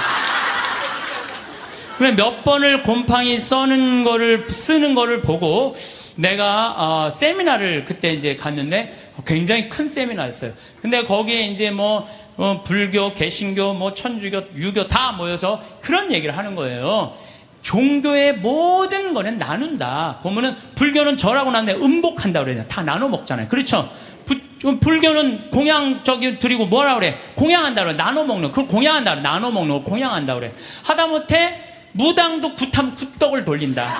[SPEAKER 1] 그래 몇 번을 곰팡이 쓰는 거를 보고 내가 세미나를 그때 이제 갔는데 굉장히 큰 세미나였어요. 근데 거기에 이제 불교, 개신교, 천주교, 유교 다 모여서 그런 얘기를 하는 거예요. 종교의 모든 거는 나눈다. 보면은 불교는 절하고 난 다음에 음복한다 그래요. 다 나눠 먹잖아요. 그렇죠? 불교는 공양 드리고 뭐라 그래? 공양한다 그래. 나눠 먹는 거. 그걸 공양한다 그래. 나눠 먹는 거 공양한다 그래. 하다못해 무당도 굿떡을 돌린다.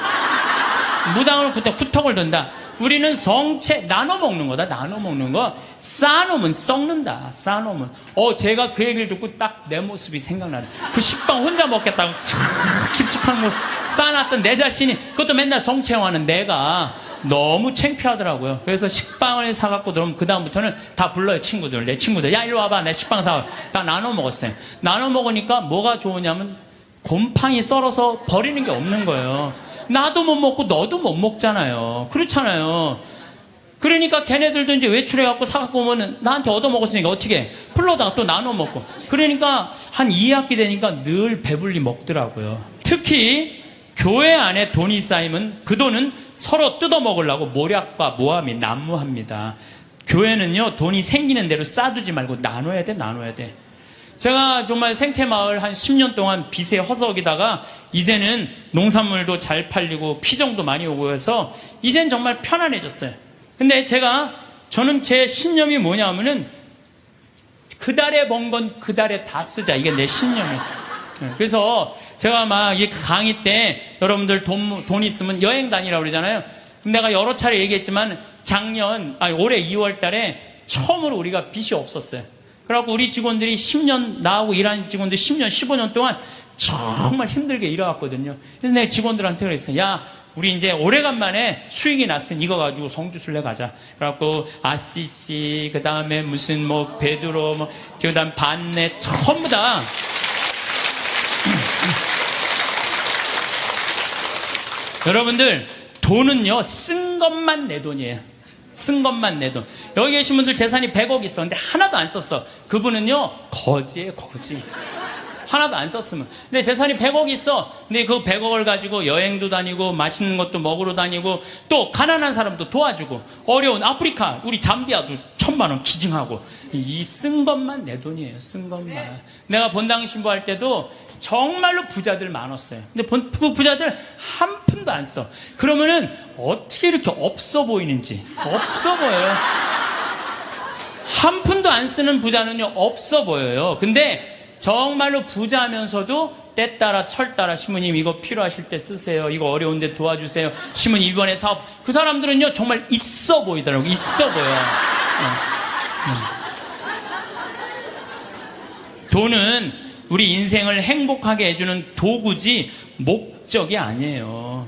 [SPEAKER 1] 무당으로 굿떡을 돈다. 우리는 성체 나눠 먹는 거다. 나눠 먹는 거. 쌓아놓으면 썩는다. 쌓아놓으면. 제가 그 얘기를 듣고 딱 내 모습이 생각나네. 그 식빵 혼자 먹겠다고 킵식한 거 쌓아놨던 내 자신이 그것도 맨날 성체화하는 내가 너무 창피하더라고요. 그래서 식빵을 사갖고 그럼 그 다음부터는 다 불러요. 친구들. 내 친구들. 야 이리 와봐. 내 식빵 사와. 다 나눠 먹었어요. 나눠 먹으니까 뭐가 좋으냐면 곰팡이 썰어서 버리는 게 없는 거예요. 나도 못 먹고 너도 못 먹잖아요. 그렇잖아요. 그러니까 걔네들도 이제 외출해갖고 사갖고 오면은 나한테 얻어먹었으니까 어떻게 해? 풀러다가 또 나눠 먹고. 그러니까 한 2학기 되니까 늘 배불리 먹더라고요. 특히 교회 안에 돈이 쌓이면 그 돈은 서로 뜯어먹으려고 모략과 모함이 난무합니다. 교회는요, 돈이 생기는 대로 쌓아두지 말고 나눠야 돼, 나눠야 돼. 제가 정말 생태마을 한 10년 동안 빚에 허덕이다가 이제는 농산물도 잘 팔리고 피정도 많이 오고 해서 이젠 정말 편안해졌어요. 근데 저는 제 신념이 뭐냐면은 그 달에 번 건 그 달에 다 쓰자. 이게 내 신념이에요. 그래서 제가 막 이 강의 때 여러분들 돈 있으면 여행 다니라고 그러잖아요. 내가 여러 차례 얘기했지만 올해 2월 달에 처음으로 우리가 빚이 없었어요. 그래갖고 우리 직원들이 10년, 나하고 일하는 직원들 10년, 15년 동안 정말 힘들게 일해왔거든요. 그래서 내가 직원들한테 그랬어요. 야, 우리 이제 오래간만에 수익이 났으니 이거 가지고 성주순례 가자. 그래갖고 아시시, 그 다음에 무슨 뭐 베드로, 그 다음 반내, 전부 다. 여러분들, 돈은요, 쓴 것만 내 돈이에요. 쓴 것만 내 돈. 여기 계신 분들 재산이 100억 있었는데 하나도 안 썼어. 그분은요, 거지예요, 거지. 하나도 안 썼으면. 근데 재산이 100억 있어. 근데 그 100억을 가지고 여행도 다니고 맛있는 것도 먹으러 다니고 또 가난한 사람도 도와주고 어려운 아프리카, 우리 잠비아도 1000만 원 기증하고. 이 쓴 것만 내 돈이에요, 쓴 것만. 내가 본당 신부할 때도 정말로 부자들 많았어요. 근데 그 부자들 한 푼도 안 써. 그러면은 어떻게 이렇게 없어 보이는지. 없어 보여요. 한 푼도 안 쓰는 부자는요, 없어 보여요. 근데 정말로 부자면서도 때 따라 철 따라 시모님 이거 필요하실 때 쓰세요. 이거 어려운데 도와주세요. 시모님 이번에 사업. 그 사람들은요, 정말 있어 보이더라고요. 있어 보여. 돈은 우리 인생을 행복하게 해주는 도구지 목적이 아니에요.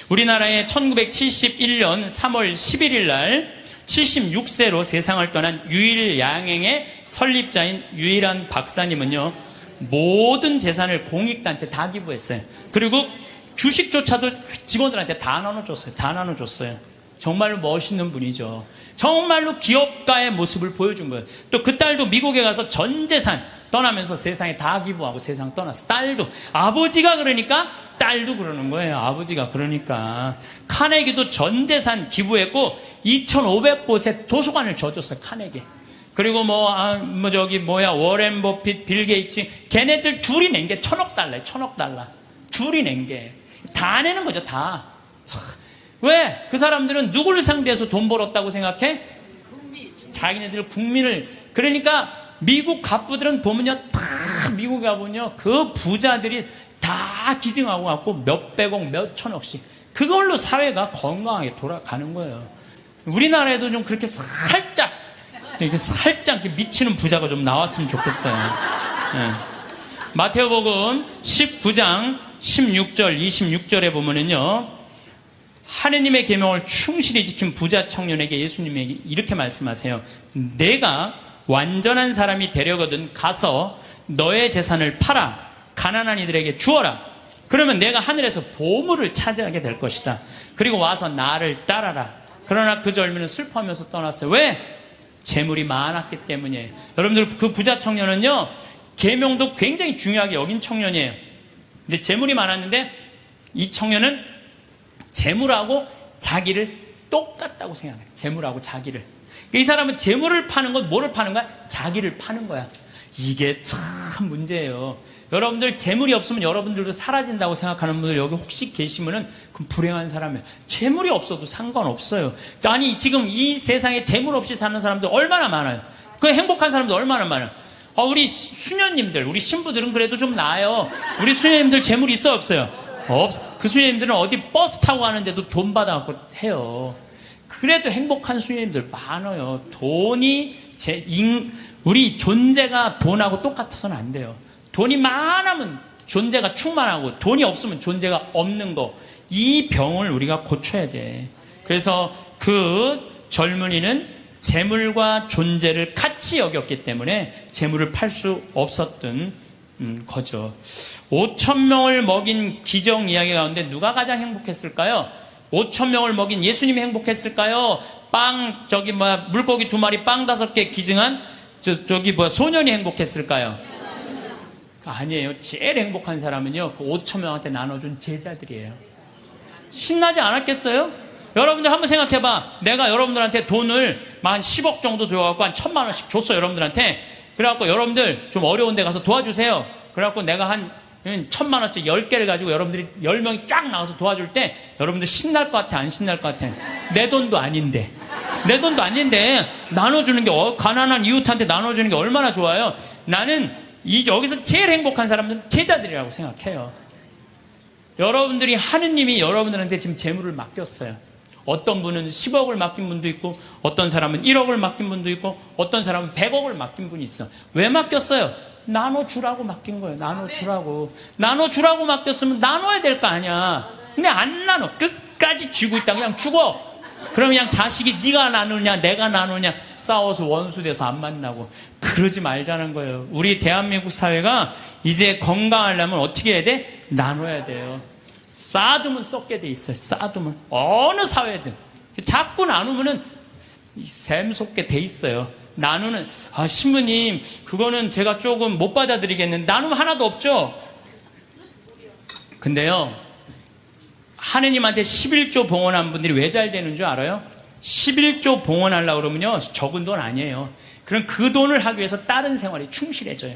[SPEAKER 1] 우리나라에 1971년 3월 11일 날 76세로 세상을 떠난 유일양행의 설립자인 유일한 박사님은요, 모든 재산을 공익단체 다 기부했어요. 그리고 주식조차도 직원들한테 다 나눠줬어요. 다 나눠줬어요. 정말로 멋있는 분이죠. 정말로 기업가의 모습을 보여준 거예요. 또 그 딸도 미국에 가서 전 재산 떠나면서 세상에 다 기부하고 세상 떠났어. 딸도. 아버지가 그러니까 딸도 그러는 거예요. 아버지가 그러니까. 카네기도 전 재산 기부했고 2,500곳의 도서관을 줘줬어요. 카네기. 그리고 워렌 버핏, 빌 게이츠, 걔네들 둘이 낸 게 1,000억 달러예요. 1,000억 달러. 둘이 낸 게. 다 내는 거죠. 다. 왜? 그 사람들은 누구를 상대해서 돈 벌었다고 생각해? 자기네들 국민을. 그러니까 미국 갑부들은 보면요, 다 미국에 가보면요, 그 부자들이 다 기증하고 갖고 몇백억, 몇천억씩. 그걸로 사회가 건강하게 돌아가는 거예요. 우리나라에도 좀 그렇게 살짝 이렇게 미치는 부자가 좀 나왔으면 좋겠어요. 네. 마태오복음 19장 16절, 26절에 보면은요, 하느님의 계명을 충실히 지킨 부자 청년에게 예수님이 이렇게 말씀하세요. 내가 완전한 사람이 되려거든 가서 너의 재산을 팔아 가난한 이들에게 주어라. 그러면 내가 하늘에서 보물을 차지하게 될 것이다. 그리고 와서 나를 따라라. 그러나 그 젊은이는 슬퍼하면서 떠났어요. 왜? 재물이 많았기 때문이에요. 여러분들, 그 부자 청년은요, 계명도 굉장히 중요하게 여긴 청년이에요. 근데 재물이 많았는데 이 청년은 재물하고 자기를 똑같다고 생각해요. 재물하고 자기를. 이 사람은 재물을 파는 건 뭐를 파는 거야? 자기를 파는 거야. 이게 참 문제예요. 여러분들 재물이 없으면 여러분들도 사라진다고 생각하는 분들 여기 혹시 계시면은 그럼 불행한 사람이에요. 재물이 없어도 상관없어요. 아니 지금 이 세상에 재물 없이 사는 사람들 얼마나 많아요. 그 행복한 사람들 얼마나 많아요. 우리 수녀님들, 우리 신부들은 그래도 좀 나아요. 우리 수녀님들 재물이 있어요, 없어요? 그 수녀님들은 어디 버스 타고 가는데도 돈 받아갖고 해요. 그래도 행복한 수녀님들 많아요. 돈이 우리 존재가 돈하고 똑같아서는 안 돼요. 돈이 많으면 존재가 충만하고 돈이 없으면 존재가 없는 거. 이 병을 우리가 고쳐야 돼. 그래서 그 젊은이는 재물과 존재를 같이 여겼기 때문에 재물을 팔 수 없었던 거죠. 5,000명을 먹인 기적 이야기 가운데 누가 가장 행복했을까요? 5천 명을 먹인 예수님이 행복했을까요? 물고기 2마리, 빵 5개 기증한 소년이 행복했을까요? 아니에요. 제일 행복한 사람은요, 그 5천 명한테 나눠준 제자들이에요. 신나지 않았겠어요? 여러분들 한번 생각해봐. 내가 여러분들한테 돈을 한 10억 정도 들어갖고 한 1,000만 원씩 줬어, 여러분들한테. 그래갖고 여러분들 좀 어려운 데 가서 도와주세요. 그래갖고 내가 한 1,000만 원씩 10개를 가지고 여러분들이 10명이 쫙 나가서 도와줄 때 여러분들 신날 것 같아, 안 신날 것 같아? 내 돈도 아닌데. 내 돈도 아닌데 나눠주는 게, 가난한 이웃한테 나눠주는 게 얼마나 좋아요. 나는 여기서 제일 행복한 사람들은 제자들이라고 생각해요. 여러분들이, 하느님이 여러분들한테 지금 재물을 맡겼어요. 어떤 분은 10억을 맡긴 분도 있고, 어떤 사람은 1억을 맡긴 분도 있고, 어떤 사람은 100억을 맡긴 분이 있어. 왜 맡겼어요? 나눠주라고 맡긴 거예요. 나눠주라고. 나눠주라고 맡겼으면 나눠야 될 거 아니야. 근데 안 나눠. 끝까지 쥐고 있다. 그냥 죽어. 그럼 그냥 자식이 네가 나누냐 내가 나누냐 싸워서 원수돼서 안 만나고. 그러지 말자는 거예요. 우리 대한민국 사회가 이제 건강하려면 어떻게 해야 돼? 나눠야 돼요. 쌓아두면 썩게 돼 있어요. 쌓아두면. 어느 사회든 자꾸 나누면은 샘솟게 돼 있어요. 나누는, 신부님 그거는 제가 조금 못 받아들이겠는데, 나누면 하나도 없죠. 근데요, 하느님한테 11조 봉헌한 분들이 왜 잘 되는 줄 알아요? 11조 봉헌하려고 그러면요, 적은 돈 아니에요. 그럼 그 돈을 하기 위해서 다른 생활에 충실해져요.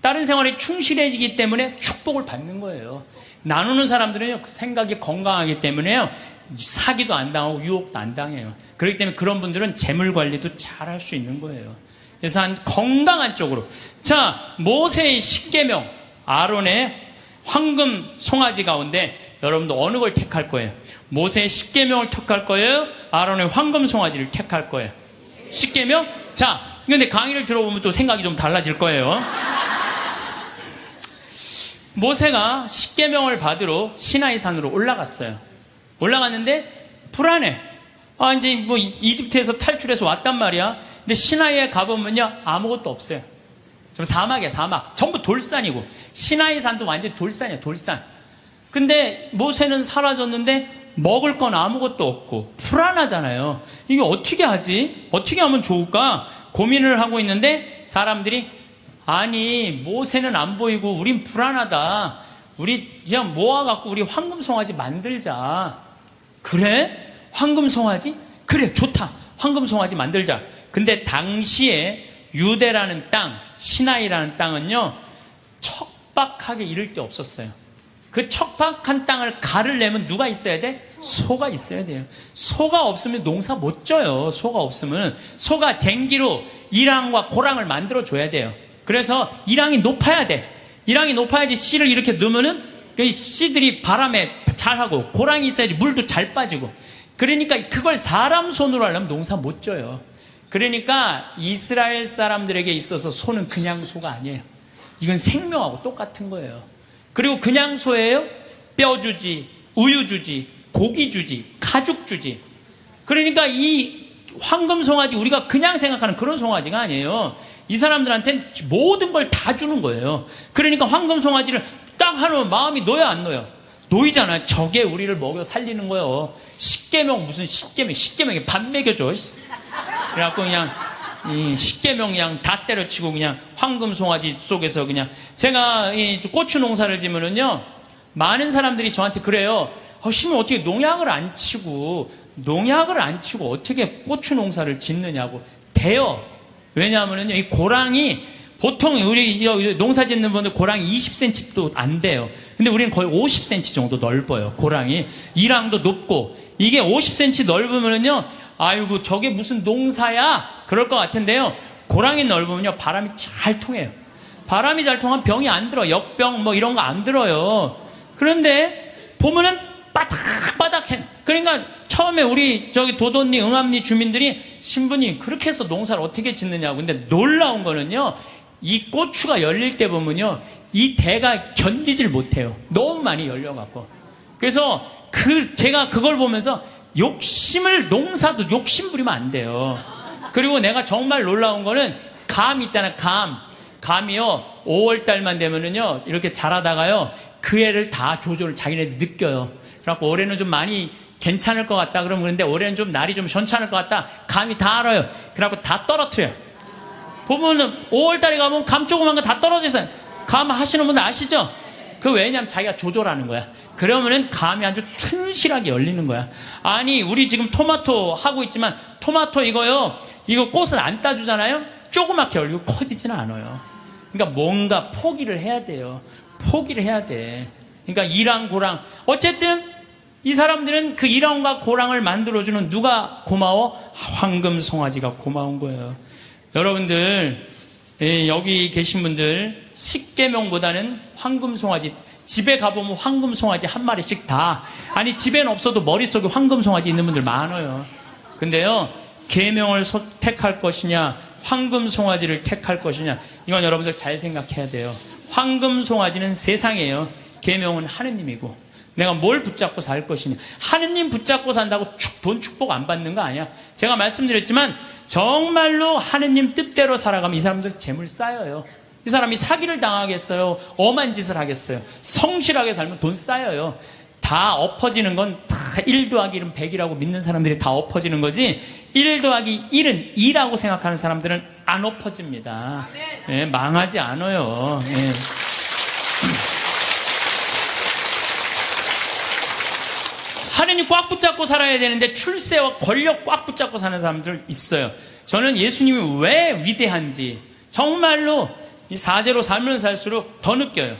[SPEAKER 1] 다른 생활에 충실해지기 때문에 축복을 받는 거예요. 나누는 사람들은요, 생각이 건강하기 때문에요, 사기도 안 당하고 유혹도 안 당해요. 그렇기 때문에 그런 분들은 재물 관리도 잘 할 수 있는 거예요. 그래서 한 건강한 쪽으로. 자, 모세의 10계명, 아론의 황금 송아지 가운데 여러분도 어느 걸 택할 거예요? 모세의 10계명을 택할 거예요? 아론의 황금 송아지를 택할 거예요? 10계명? 자, 근데 강의를 들어보면 또 생각이 좀 달라질 거예요. 모세가 10계명을 받으러 시나이 산으로 올라갔어요. 올라갔는데 불안해. 이제 뭐 이집트에서 탈출해서 왔단 말이야. 근데 시나이에 가보면요, 아무것도 없어요. 좀 사막이야, 사막. 전부 돌산이고. 시나이 산도 완전히 돌산이야, 돌산. 근데 모세는 사라졌는데 먹을 건 아무것도 없고 불안하잖아요. 이게 어떻게 하지? 어떻게 하면 좋을까? 고민을 하고 있는데 사람들이, 아니 모세는 안 보이고 우린 불안하다. 우리 그냥 모아갖고 우리 황금송아지 만들자. 그래? 황금송아지? 그래, 좋다. 황금송아지 만들자. 근데 당시에 유대라는 땅, 시나이라는 땅은요, 척박하게 이를 게 없었어요. 그 척박한 땅을 가르려면 누가 있어야 돼? 소가 있어야 돼요. 소가 없으면 농사 못 져요. 소가 없으면. 소가 쟁기로 이랑과 고랑을 만들어 줘야 돼요. 그래서 이랑이 높아야 돼. 이랑이 높아야지 씨를 이렇게 넣으면은 씨들이 바람에 잘하고, 고랑이 있어야지 물도 잘 빠지고. 그러니까 그걸 사람 손으로 하려면 농사 못 져요. 그러니까 이스라엘 사람들에게 있어서 소는 그냥 소가 아니에요. 이건 생명하고 똑같은 거예요. 그리고 그냥 소예요? 뼈 주지, 우유 주지, 고기 주지, 가죽 주지. 그러니까 이 황금송아지, 우리가 그냥 생각하는 그런 송아지가 아니에요. 이 사람들한테는 모든 걸 다 주는 거예요. 그러니까 황금송아지를 딱 하면 마음이 놓여, 안 놓여? 놓이잖아요. 저게 우리를 먹여 살리는 거예요. 10계명, 무슨 10계명에 밥 먹여줘. 그래갖고 그냥 이 10계명 그냥 다 때려치고 그냥 황금송아지 속에서 그냥. 제가 이 고추 농사를 지면은요, 많은 사람들이 저한테 그래요. 신부 어떻게 농약을 안 치고 어떻게 고추 농사를 짓느냐고. 돼요. 왜냐하면은요, 이 고랑이 보통 우리 농사 짓는 분들 고랑이 20cm도 안 돼요. 근데 우리는 거의 50cm 정도 넓어요, 고랑이. 이랑도 높고. 이게 50cm 넓으면은요, 아이고 저게 무슨 농사야? 그럴 것 같은데요, 고랑이 넓으면요 바람이 잘 통해요. 바람이 잘 통하면 병이 안 들어. 역병 뭐 이런 거 안 들어요. 그런데 보면은 바닥바닥해. 그러니까 처음에 우리 도돈리, 응암리 주민들이, 신부님 그렇게 해서 농사를 어떻게 짓느냐고. 근데 놀라운 거는요, 이 고추가 열릴 때 보면요, 이 대가 견디질 못해요. 너무 많이 열려갖고. 그래서 제가 그걸 보면서 농사도 욕심 부리면 안 돼요. 그리고 내가 정말 놀라운 거는 감 있잖아, 감이요 5월달만 되면은요 이렇게 자라다가요 그 애를 다 조절을 자기네들 느껴요. 그래갖고 올해는 좀 많이 괜찮을 것 같다 그러면 그런데 올해는 좀 날이 좀 괜찮을 것 같다. 감이 다 알아요. 그래갖고 다 떨어뜨려요. 보면은 5월달에 가면 감 조그만 거 다 떨어져 있어요. 감 하시는 분들 아시죠? 그 왜냐면 자기가 조절하는 거야. 그러면은 감이 아주 튼실하게 열리는 거야. 아니 우리 지금 토마토 하고 있지만 토마토 이거 꽃을 안 따주잖아요. 조그맣게 열리고 커지지는 않아요. 그러니까 뭔가 포기를 해야 돼요. 포기를 해야 돼. 그러니까 이랑 고랑 어쨌든 이 사람들은 그 이랑과 고랑을 만들어주는 누가 고마워? 황금 송아지가 고마운 거예요. 여러분들 여기 계신 분들 십계명보다는 황금 송아지 집에 가보면 황금 송아지 한 마리씩 다 아니 집에는 없어도 머릿속에 황금 송아지 있는 분들 많아요. 근데요 계명을 택할 것이냐 황금 송아지를 택할 것이냐 이건 여러분들 잘 생각해야 돼요. 황금 송아지는 세상이에요. 계명은 하느님이고 내가 뭘 붙잡고 살 것이냐. 하느님 붙잡고 산다고 돈 축복 안 받는 거 아니야. 제가 말씀드렸지만 정말로 하느님 뜻대로 살아가면 이 사람들 재물 쌓여요. 이 사람이 사기를 당하겠어요? 엄한 짓을 하겠어요? 성실하게 살면 돈 쌓여요. 다 엎어지는 건 다 1 더하기 1은 100이라고 믿는 사람들이 다 엎어지는 거지 1 더하기 1은 2라고 생각하는 사람들은 안 엎어집니다. 예, 망하지 않아요. 예. 하느님 꽉 붙잡고 살아야 되는데 출세와 권력 꽉 붙잡고 사는 사람들 있어요. 저는 예수님이 왜 위대한지 정말로 이 사제로 살면 살수록 더 느껴요.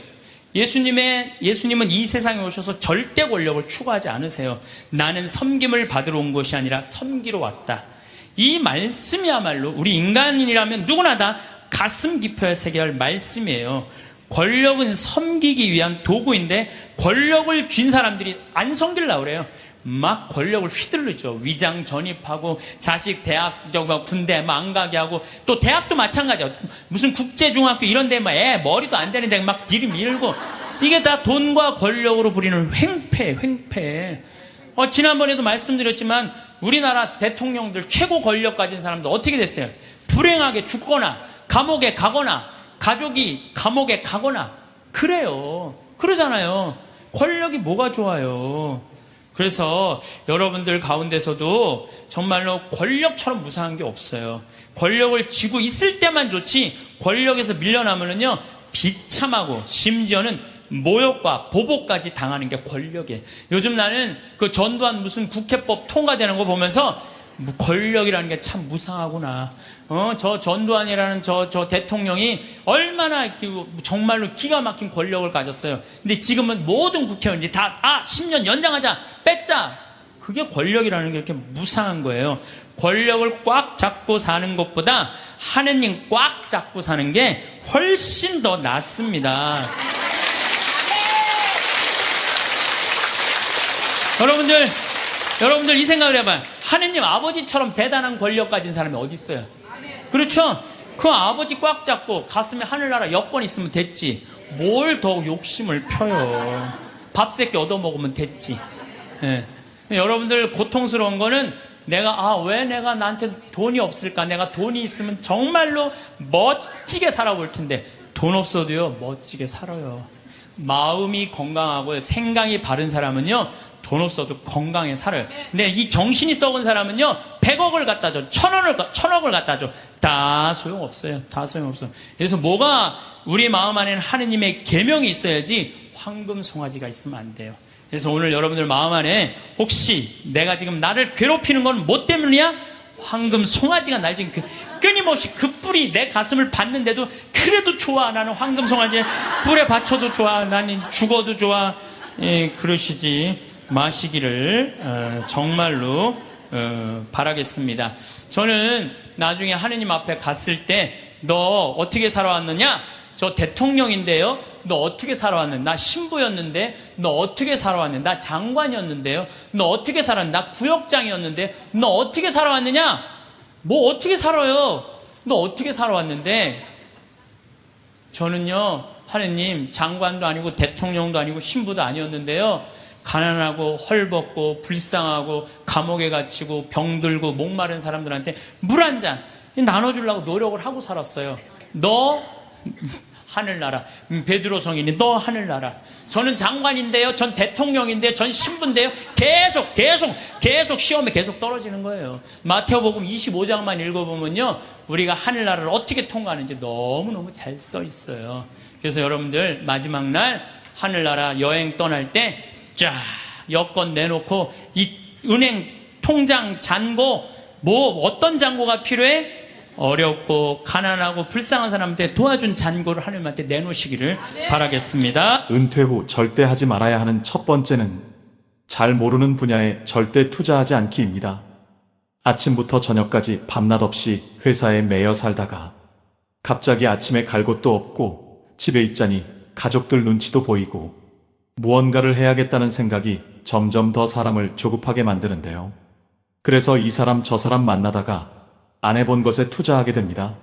[SPEAKER 1] 예수님은 이 세상에 오셔서 절대 권력을 추구하지 않으세요. 나는 섬김을 받으러 온 것이 아니라 섬기러 왔다. 이 말씀이야말로 우리 인간이라면 누구나 다 가슴 깊어야 새겨야 할 말씀이에요. 권력은 섬기기 위한 도구인데 권력을 쥔 사람들이 안 섬기려고 그래요. 막 권력을 휘둘르죠. 위장 전입하고 자식 대학 군대 안 가게 하고 또 대학도 마찬가지야. 무슨 국제중학교 이런 데 애 머리도 안 되는데 막 들이밀고 이게 다 돈과 권력으로 부리는 횡패. 지난번에도 말씀드렸지만 우리나라 대통령들 최고 권력 가진 사람들 어떻게 됐어요? 불행하게 죽거나 감옥에 가거나 가족이 감옥에 가거나 그래요. 그러잖아요. 권력이 뭐가 좋아요. 그래서 여러분들 가운데서도 정말로 권력처럼 무상한 게 없어요. 권력을 쥐고 있을 때만 좋지 권력에서 밀려나면은요 비참하고 심지어는 모욕과 보복까지 당하는 게 권력이에요. 요즘 나는 그 전두환 무슨 국회법 통과되는 거 보면서 권력이라는 게 참 무상하구나. 저 전두환이라는 저 대통령이 얼마나 정말로 기가 막힌 권력을 가졌어요. 근데 지금은 모든 국회의원들이 다 10년 연장하자, 뺐자. 그게 권력이라는 게 이렇게 무상한 거예요. 권력을 꽉 잡고 사는 것보다 하느님 꽉 잡고 사는 게 훨씬 더 낫습니다. 여러분들 이 생각을 해봐요. 하느님 아버지처럼 대단한 권력 가진 사람이 어디 있어요? 그렇죠? 그 아버지 꽉 잡고 가슴에 하늘나라 여권 있으면 됐지. 뭘 더 욕심을 펴요. 밥 새끼 얻어먹으면 됐지. 예. 여러분들 고통스러운 거는 왜 내가 나한테 돈이 없을까? 내가 돈이 있으면 정말로 멋지게 살아볼 텐데 돈 없어도요 멋지게 살아요. 마음이 건강하고 생각이 바른 사람은요 돈 없어도 건강에 살아요. 근데 이 정신이 썩은 사람은요 100억을 갖다 줘, 1000억을 갖다 줘, 다 소용없어요. 다 소용없어요. 그래서 뭐가 우리 마음 안에는 하느님의 계명이 있어야지 황금 송아지가 있으면 안 돼요. 그래서 오늘 여러분들 마음 안에 혹시 내가 지금 나를 괴롭히는 건 뭐 때문이야? 황금 송아지가 날 지금 끊임없이 그 뿔이 내 가슴을 받는데도 그래도 좋아. 나는 황금 송아지 뿔에 받쳐도 좋아. 나는 죽어도 좋아. 예, 그러시지 마시기를 정말로 바라겠습니다. 저는 나중에 하느님 앞에 갔을 때 너 어떻게 살아왔느냐? 저 대통령인데요. 너 어떻게 살아왔는데? 나 신부였는데 너 어떻게 살아왔는데? 나 장관이었는데요. 너 어떻게 살았는데? 나 구역장이었는데 너 어떻게 살아왔느냐? 뭐 어떻게 살아요? 너 어떻게 살아왔는데? 저는요 하느님 장관도 아니고 대통령도 아니고 신부도 아니었는데요 가난하고 헐벗고 불쌍하고 감옥에 갇히고 병들고 목마른 사람들한테 물 한 잔 나눠주려고 노력을 하고 살았어요. 너 하늘나라. 베드로 성인이 너 하늘나라. 저는 장관인데요. 전 대통령인데요. 전 신부인데요. 계속 시험에 계속 떨어지는 거예요. 마태복음 25장만 읽어보면요. 우리가 하늘나라를 어떻게 통과하는지 너무너무 잘 써 있어요. 그래서 여러분들 마지막 날 하늘나라 여행 떠날 때 쫙 여권 내놓고 이 은행 통장 잔고 뭐 어떤 잔고가 필요해? 어렵고 가난하고 불쌍한 사람한테 도와준 잔고를 하나님한테 내놓으시기를 바라겠습니다.
[SPEAKER 2] 은퇴 후 절대 하지 말아야 하는 첫 번째는 잘 모르는 분야에 절대 투자하지 않기입니다. 아침부터 저녁까지 밤낮 없이 회사에 매여 살다가 갑자기 아침에 갈 곳도 없고 집에 있자니 가족들 눈치도 보이고 무언가를 해야겠다는 생각이 점점 더 사람을 조급하게 만드는데요. 그래서 이 사람 저 사람 만나다가 안 해본 것에 투자하게 됩니다.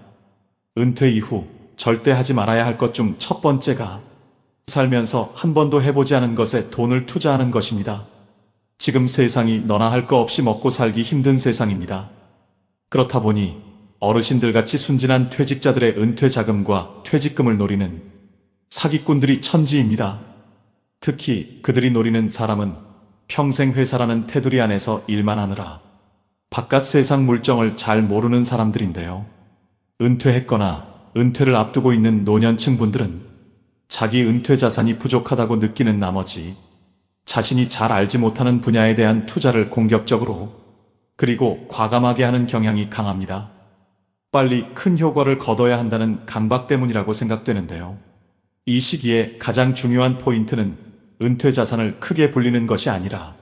[SPEAKER 2] 은퇴 이후 절대 하지 말아야 할 것 중 첫 번째가 살면서 한 번도 해보지 않은 것에 돈을 투자하는 것입니다. 지금 세상이 너나 할 거 없이 먹고 살기 힘든 세상입니다. 그렇다 보니 어르신들같이 순진한 퇴직자들의 은퇴 자금과 퇴직금을 노리는 사기꾼들이 천지입니다. 특히 그들이 노리는 사람은 평생 회사라는 테두리 안에서 일만 하느라 바깥 세상 물정을 잘 모르는 사람들인데요. 은퇴했거나 은퇴를 앞두고 있는 노년층 분들은 자기 은퇴 자산이 부족하다고 느끼는 나머지 자신이 잘 알지 못하는 분야에 대한 투자를 공격적으로 그리고 과감하게 하는 경향이 강합니다. 빨리 큰 효과를 거둬야 한다는 강박 때문이라고 생각되는데요. 이 시기에 가장 중요한 포인트는 은퇴 자산을 크게 불리는 것이 아니라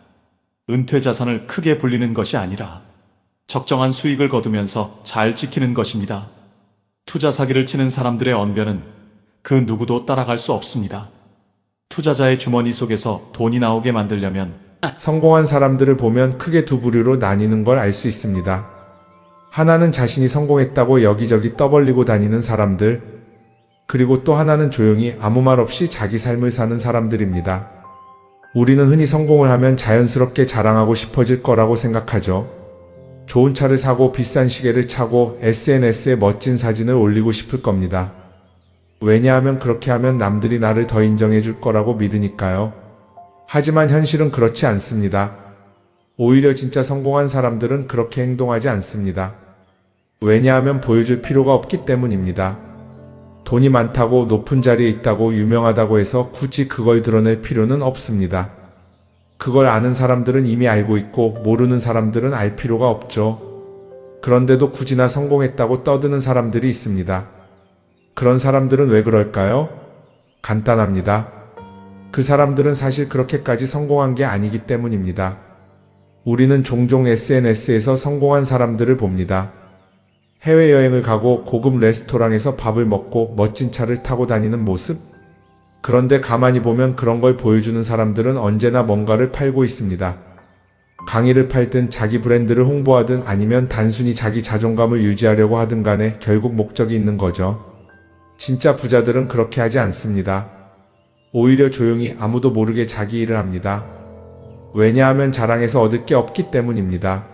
[SPEAKER 2] 적정한 수익을 거두면서 잘 지키는 것입니다. 투자 사기를 치는 사람들의 언변은 그 누구도 따라갈 수 없습니다. 투자자의 주머니 속에서 돈이 나오게 만들려면
[SPEAKER 3] 성공한 사람들을 보면 크게 두 부류로 나뉘는 걸 알 수 있습니다. 하나는 자신이 성공했다고 여기저기 떠벌리고 다니는 사람들, 그리고 또 하나는 조용히 아무 말 없이 자기 삶을 사는 사람들입니다. 우리는 흔히 성공을 하면 자연스럽게 자랑하고 싶어질 거라고 생각하죠. 좋은 차를 사고 비싼 시계를 차고 SNS에 멋진 사진을 올리고 싶을 겁니다. 왜냐하면 그렇게 하면 남들이 나를 더 인정해 줄 거라고 믿으니까요. 하지만 현실은 그렇지 않습니다. 오히려 진짜 성공한 사람들은 그렇게 행동하지 않습니다. 왜냐하면 보여줄 필요가 없기 때문입니다. 돈이 많다고 높은 자리에 있다고 유명하다고 해서 굳이 그걸 드러낼 필요는 없습니다. 그걸 아는 사람들은 이미 알고 있고 모르는 사람들은 알 필요가 없죠. 그런데도 굳이나 성공했다고 떠드는 사람들이 있습니다. 그런 사람들은 왜 그럴까요? 간단합니다. 그 사람들은 사실 그렇게까지 성공한 게 아니기 때문입니다. 우리는 종종 SNS에서 성공한 사람들을 봅니다. 해외여행을 가고 고급 레스토랑에서 밥을 먹고 멋진 차를 타고 다니는 모습? 그런데 가만히 보면 그런 걸 보여주는 사람들은 언제나 뭔가를 팔고 있습니다. 강의를 팔든 자기 브랜드를 홍보하든 아니면 단순히 자기 자존감을 유지하려고 하든 간에 결국 목적이 있는 거죠. 진짜 부자들은 그렇게 하지 않습니다. 오히려 조용히 아무도 모르게 자기 일을 합니다. 왜냐하면 자랑해서 얻을 게 없기 때문입니다.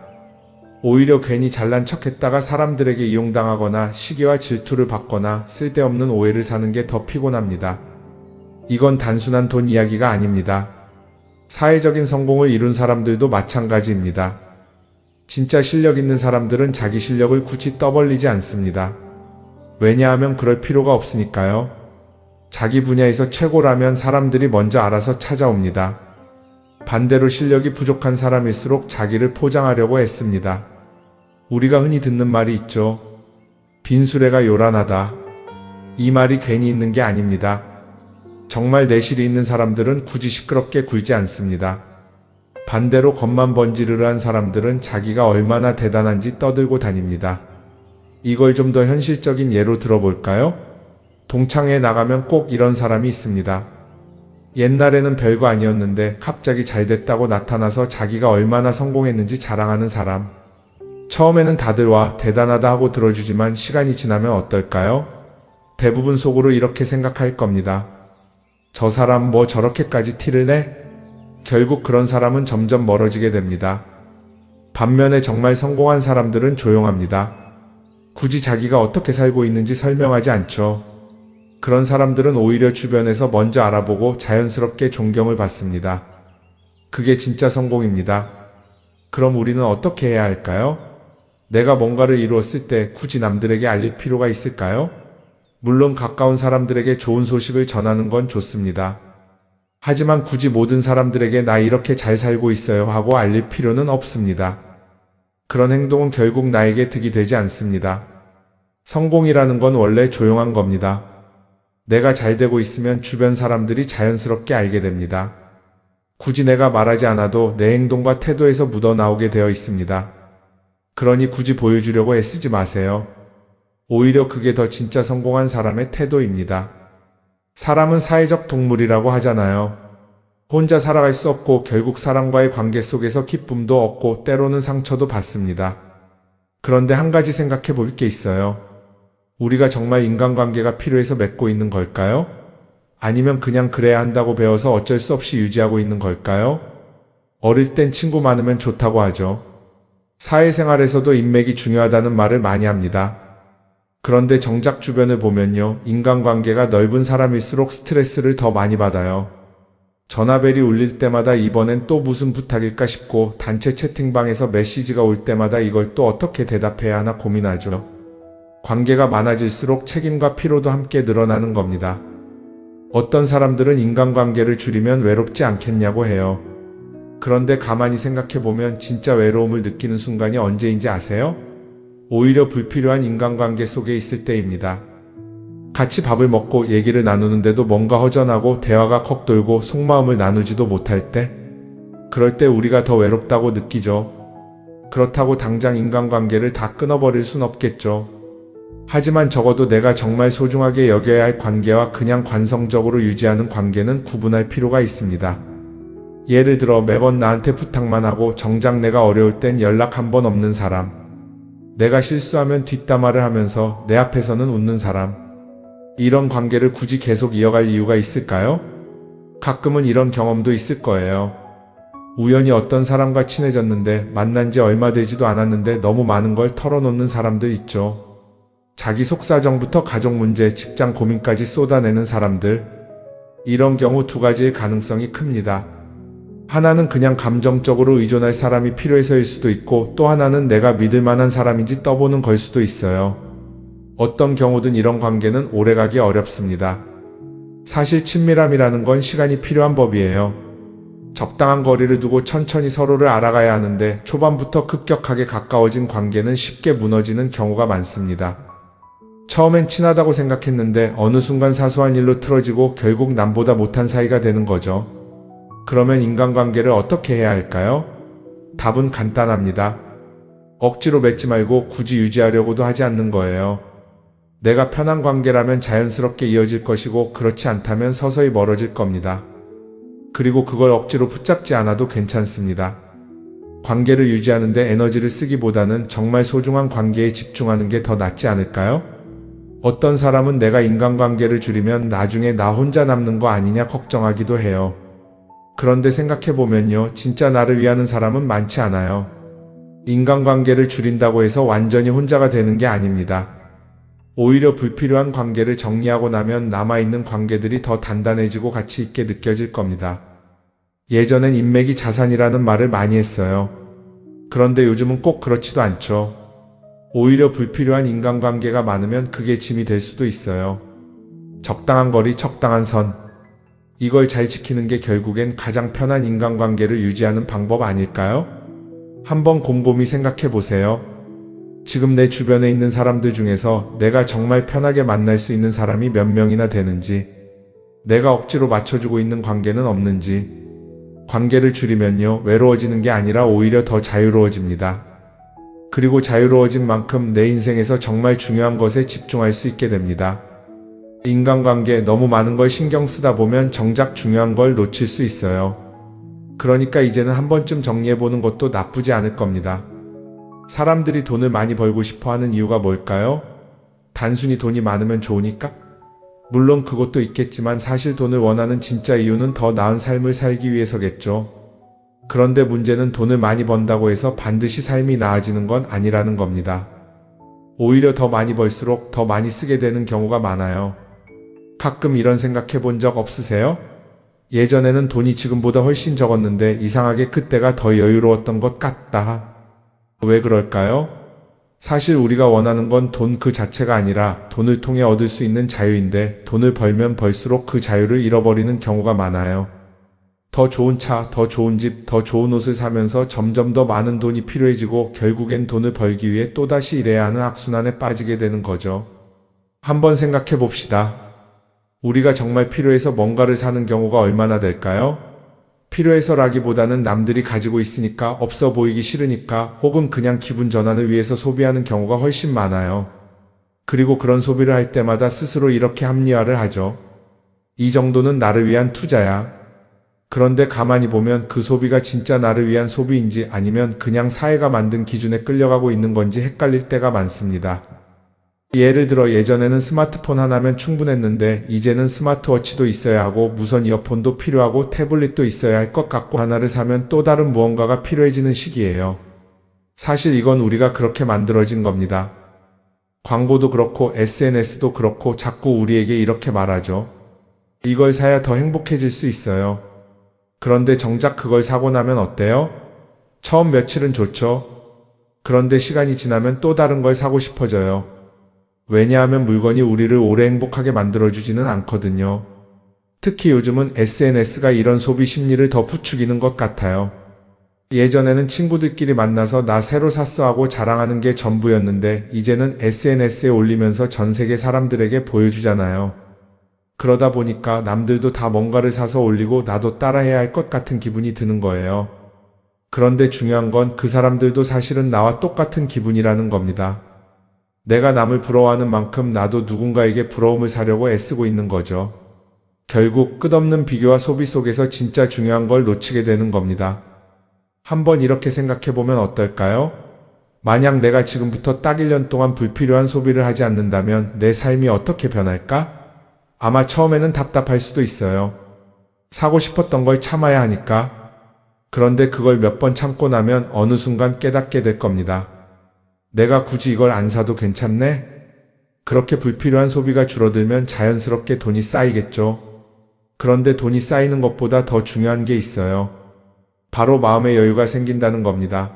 [SPEAKER 3] 오히려 괜히 잘난 척했다가 사람들에게 이용당하거나 시기와 질투를 받거나 쓸데없는 오해를 사는 게 더 피곤합니다. 이건 단순한 돈 이야기가 아닙니다. 사회적인 성공을 이룬 사람들도 마찬가지입니다. 진짜 실력 있는 사람들은 자기 실력을 굳이 떠벌리지 않습니다. 왜냐하면 그럴 필요가 없으니까요. 자기 분야에서 최고라면 사람들이 먼저 알아서 찾아옵니다. 반대로 실력이 부족한 사람일수록 자기를 포장하려고 애씁니다. 우리가 흔히 듣는 말이 있죠. 빈수레가 요란하다. 이 말이 괜히 있는 게 아닙니다. 정말 내실이 있는 사람들은 굳이 시끄럽게 굴지 않습니다. 반대로 겉만 번지르르한 사람들은 자기가 얼마나 대단한지 떠들고 다닙니다. 이걸 좀 더 현실적인 예로 들어볼까요? 동창회에 나가면 꼭 이런 사람이 있습니다. 옛날에는 별거 아니었는데 갑자기 잘 됐다고 나타나서 자기가 얼마나 성공했는지 자랑하는 사람. 처음에는 다들 와 대단하다 하고 들어주지만 시간이 지나면 어떨까요? 대부분 속으로 이렇게 생각할 겁니다. 저 사람 뭐 저렇게까지 티를 내? 결국 그런 사람은 점점 멀어지게 됩니다. 반면에 정말 성공한 사람들은 조용합니다. 굳이 자기가 어떻게 살고 있는지 설명하지 않죠. 그런 사람들은 오히려 주변에서 먼저 알아보고 자연스럽게 존경을 받습니다. 그게 진짜 성공입니다. 그럼 우리는 어떻게 해야 할까요? 내가 뭔가를 이루었을 때 굳이 남들에게 알릴 필요가 있을까요? 물론 가까운 사람들에게 좋은 소식을 전하는 건 좋습니다. 하지만 굳이 모든 사람들에게 나 이렇게 잘 살고 있어요 하고 알릴 필요는 없습니다. 그런 행동은 결국 나에게 득이 되지 않습니다. 성공이라는 건 원래 조용한 겁니다. 내가 잘 되고 있으면 주변 사람들이 자연스럽게 알게 됩니다. 굳이 내가 말하지 않아도 내 행동과 태도에서 묻어나오게 되어 있습니다. 그러니 굳이 보여주려고 애쓰지 마세요. 오히려 그게 더 진짜 성공한 사람의 태도입니다. 사람은 사회적 동물이라고 하잖아요. 혼자 살아갈 수 없고 결국 사람과의 관계 속에서 기쁨도 얻고 때로는 상처도 받습니다. 그런데 한 가지 생각해 볼 게 있어요. 우리가 정말 인간관계가 필요해서 맺고 있는 걸까요? 아니면 그냥 그래야 한다고 배워서 어쩔 수 없이 유지하고 있는 걸까요? 어릴 땐 친구 많으면 좋다고 하죠. 사회생활에서도 인맥이 중요하다는 말을 많이 합니다. 그런데 정작 주변을 보면요, 인간관계가 넓은 사람일수록 스트레스를 더 많이 받아요. 전화벨이 울릴 때마다 이번엔 또 무슨 부탁일까 싶고 단체 채팅방에서 메시지가 올 때마다 이걸 또 어떻게 대답해야 하나 고민하죠. 관계가 많아질수록 책임과 피로도 함께 늘어나는 겁니다. 어떤 사람들은 인간관계를 줄이면 외롭지 않겠냐고 해요. 그런데 가만히 생각해보면 진짜 외로움을 느끼는 순간이 언제인지 아세요? 오히려 불필요한 인간관계 속에 있을 때입니다. 같이 밥을 먹고 얘기를 나누는데도 뭔가 허전하고 대화가 컥 돌고 속마음을 나누지도 못할 때, 그럴 때 우리가 더 외롭다고 느끼죠. 그렇다고 당장 인간관계를 다 끊어버릴 순 없겠죠. 하지만 적어도 내가 정말 소중하게 여겨야 할 관계와 그냥 관성적으로 유지하는 관계는 구분할 필요가 있습니다. 예를 들어 매번 나한테 부탁만 하고 정작 내가 어려울 땐 연락 한 번 없는 사람, 내가 실수하면 뒷담화를 하면서 내 앞에서는 웃는 사람, 이런 관계를 굳이 계속 이어갈 이유가 있을까요? 가끔은 이런 경험도 있을 거예요. 우연히 어떤 사람과 친해졌는데 만난 지 얼마 되지도 않았는데 너무 많은 걸 털어놓는 사람들 있죠. 자기 속사정부터 가족 문제, 직장 고민까지 쏟아내는 사람들. 이런 경우 두 가지의 가능성이 큽니다. 하나는 그냥 감정적으로 의존할 사람이 필요해서일 수도 있고, 또 하나는 내가 믿을 만한 사람인지 떠보는 걸 수도 있어요. 어떤 경우든 이런 관계는 오래가기 어렵습니다. 사실 친밀함이라는 건 시간이 필요한 법이에요. 적당한 거리를 두고 천천히 서로를 알아가야 하는데 초반부터 급격하게 가까워진 관계는 쉽게 무너지는 경우가 많습니다. 처음엔 친하다고 생각했는데 어느 순간 사소한 일로 틀어지고 결국 남보다 못한 사이가 되는 거죠. 그러면 인간관계를 어떻게 해야 할까요? 답은 간단합니다. 억지로 맺지 말고 굳이 유지하려고도 하지 않는 거예요. 내가 편한 관계라면 자연스럽게 이어질 것이고 그렇지 않다면 서서히 멀어질 겁니다. 그리고 그걸 억지로 붙잡지 않아도 괜찮습니다. 관계를 유지하는데 에너지를 쓰기보다는 정말 소중한 관계에 집중하는 게 더 낫지 않을까요? 어떤 사람은 내가 인간관계를 줄이면 나중에 나 혼자 남는 거 아니냐 걱정하기도 해요. 그런데 생각해보면요, 진짜 나를 위하는 사람은 많지 않아요. 인간관계를 줄인다고 해서 완전히 혼자가 되는 게 아닙니다. 오히려 불필요한 관계를 정리하고 나면 남아있는 관계들이 더 단단해지고 가치 있게 느껴질 겁니다. 예전엔 인맥이 자산이라는 말을 많이 했어요. 그런데 요즘은 꼭 그렇지도 않죠. 오히려 불필요한 인간관계가 많으면 그게 짐이 될 수도 있어요. 적당한 거리, 적당한 선. 이걸 잘 지키는 게 결국엔 가장 편한 인간관계를 유지하는 방법 아닐까요? 한번 곰곰이 생각해 보세요. 지금 내 주변에 있는 사람들 중에서 내가 정말 편하게 만날 수 있는 사람이 몇 명이나 되는지, 내가 억지로 맞춰주고 있는 관계는 없는지. 관계를 줄이면요, 외로워지는 게 아니라 오히려 더 자유로워집니다. 그리고 자유로워진 만큼 내 인생에서 정말 중요한 것에 집중할 수 있게 됩니다. 인간관계 너무 많은 걸 신경 쓰다 보면 정작 중요한 걸 놓칠 수 있어요. 그러니까 이제는 한 번쯤 정리해보는 것도 나쁘지 않을 겁니다. 사람들이 돈을 많이 벌고 싶어 하는 이유가 뭘까요? 단순히 돈이 많으면 좋으니까? 물론 그것도 있겠지만 사실 돈을 원하는 진짜 이유는 더 나은 삶을 살기 위해서겠죠. 그런데 문제는 돈을 많이 번다고 해서 반드시 삶이 나아지는 건 아니라는 겁니다. 오히려 더 많이 벌수록 더 많이 쓰게 되는 경우가 많아요. 가끔 이런 생각해 본 적 없으세요? 예전에는 돈이 지금보다 훨씬 적었는데 이상하게 그때가 더 여유로웠던 것 같다. 왜 그럴까요? 사실 우리가 원하는 건 돈 그 자체가 아니라 돈을 통해 얻을 수 있는 자유인데 돈을 벌면 벌수록 그 자유를 잃어버리는 경우가 많아요. 더 좋은 차, 더 좋은 집, 더 좋은 옷을 사면서 점점 더 많은 돈이 필요해지고 결국엔 돈을 벌기 위해 또다시 일해야 하는 악순환에 빠지게 되는 거죠. 한번 생각해 봅시다. 우리가 정말 필요해서 뭔가를 사는 경우가 얼마나 될까요? 필요해서라기보다는 남들이 가지고 있으니까, 없어 보이기 싫으니까, 혹은 그냥 기분 전환을 위해서 소비하는 경우가 훨씬 많아요. 그리고 그런 소비를 할 때마다 스스로 이렇게 합리화를 하죠. 이 정도는 나를 위한 투자야. 그런데 가만히 보면 그 소비가 진짜 나를 위한 소비인지 아니면 그냥 사회가 만든 기준에 끌려가고 있는 건지 헷갈릴 때가 많습니다. 예를 들어 예전에는 스마트폰 하나면 충분했는데 이제는 스마트워치도 있어야 하고 무선 이어폰도 필요하고 태블릿도 있어야 할 것 같고 하나를 사면 또 다른 무언가가 필요해지는 시기예요. 사실 이건 우리가 그렇게 만들어진 겁니다. 광고도 그렇고 SNS도 그렇고 자꾸 우리에게 이렇게 말하죠. 이걸 사야 더 행복해질 수 있어요. 그런데 정작 그걸 사고 나면 어때요? 처음 며칠은 좋죠. 그런데 시간이 지나면 또 다른 걸 사고 싶어져요. 왜냐하면 물건이 우리를 오래 행복하게 만들어주지는 않거든요. 특히 요즘은 SNS가 이런 소비 심리를 더 부추기는 것 같아요. 예전에는 친구들끼리 만나서 나 새로 샀어 하고 자랑하는 게 전부였는데 이제는 SNS에 올리면서 전 세계 사람들에게 보여주잖아요. 그러다 보니까 남들도 다 뭔가를 사서 올리고 나도 따라해야 할 것 같은 기분이 드는 거예요. 그런데 중요한 건 그 사람들도 사실은 나와 똑같은 기분이라는 겁니다. 내가 남을 부러워하는 만큼 나도 누군가에게 부러움을 사려고 애쓰고 있는 거죠. 결국 끝없는 비교와 소비 속에서 진짜 중요한 걸 놓치게 되는 겁니다. 한번 이렇게 생각해보면 어떨까요? 만약 내가 지금부터 딱 1년 동안 불필요한 소비를 하지 않는다면 내 삶이 어떻게 변할까? 아마 처음에는 답답할 수도 있어요. 사고 싶었던 걸 참아야 하니까. 그런데 그걸 몇 번 참고 나면 어느 순간 깨닫게 될 겁니다. 내가 굳이 이걸 안 사도 괜찮네? 그렇게 불필요한 소비가 줄어들면 자연스럽게 돈이 쌓이겠죠. 그런데 돈이 쌓이는 것보다 더 중요한 게 있어요. 바로 마음의 여유가 생긴다는 겁니다.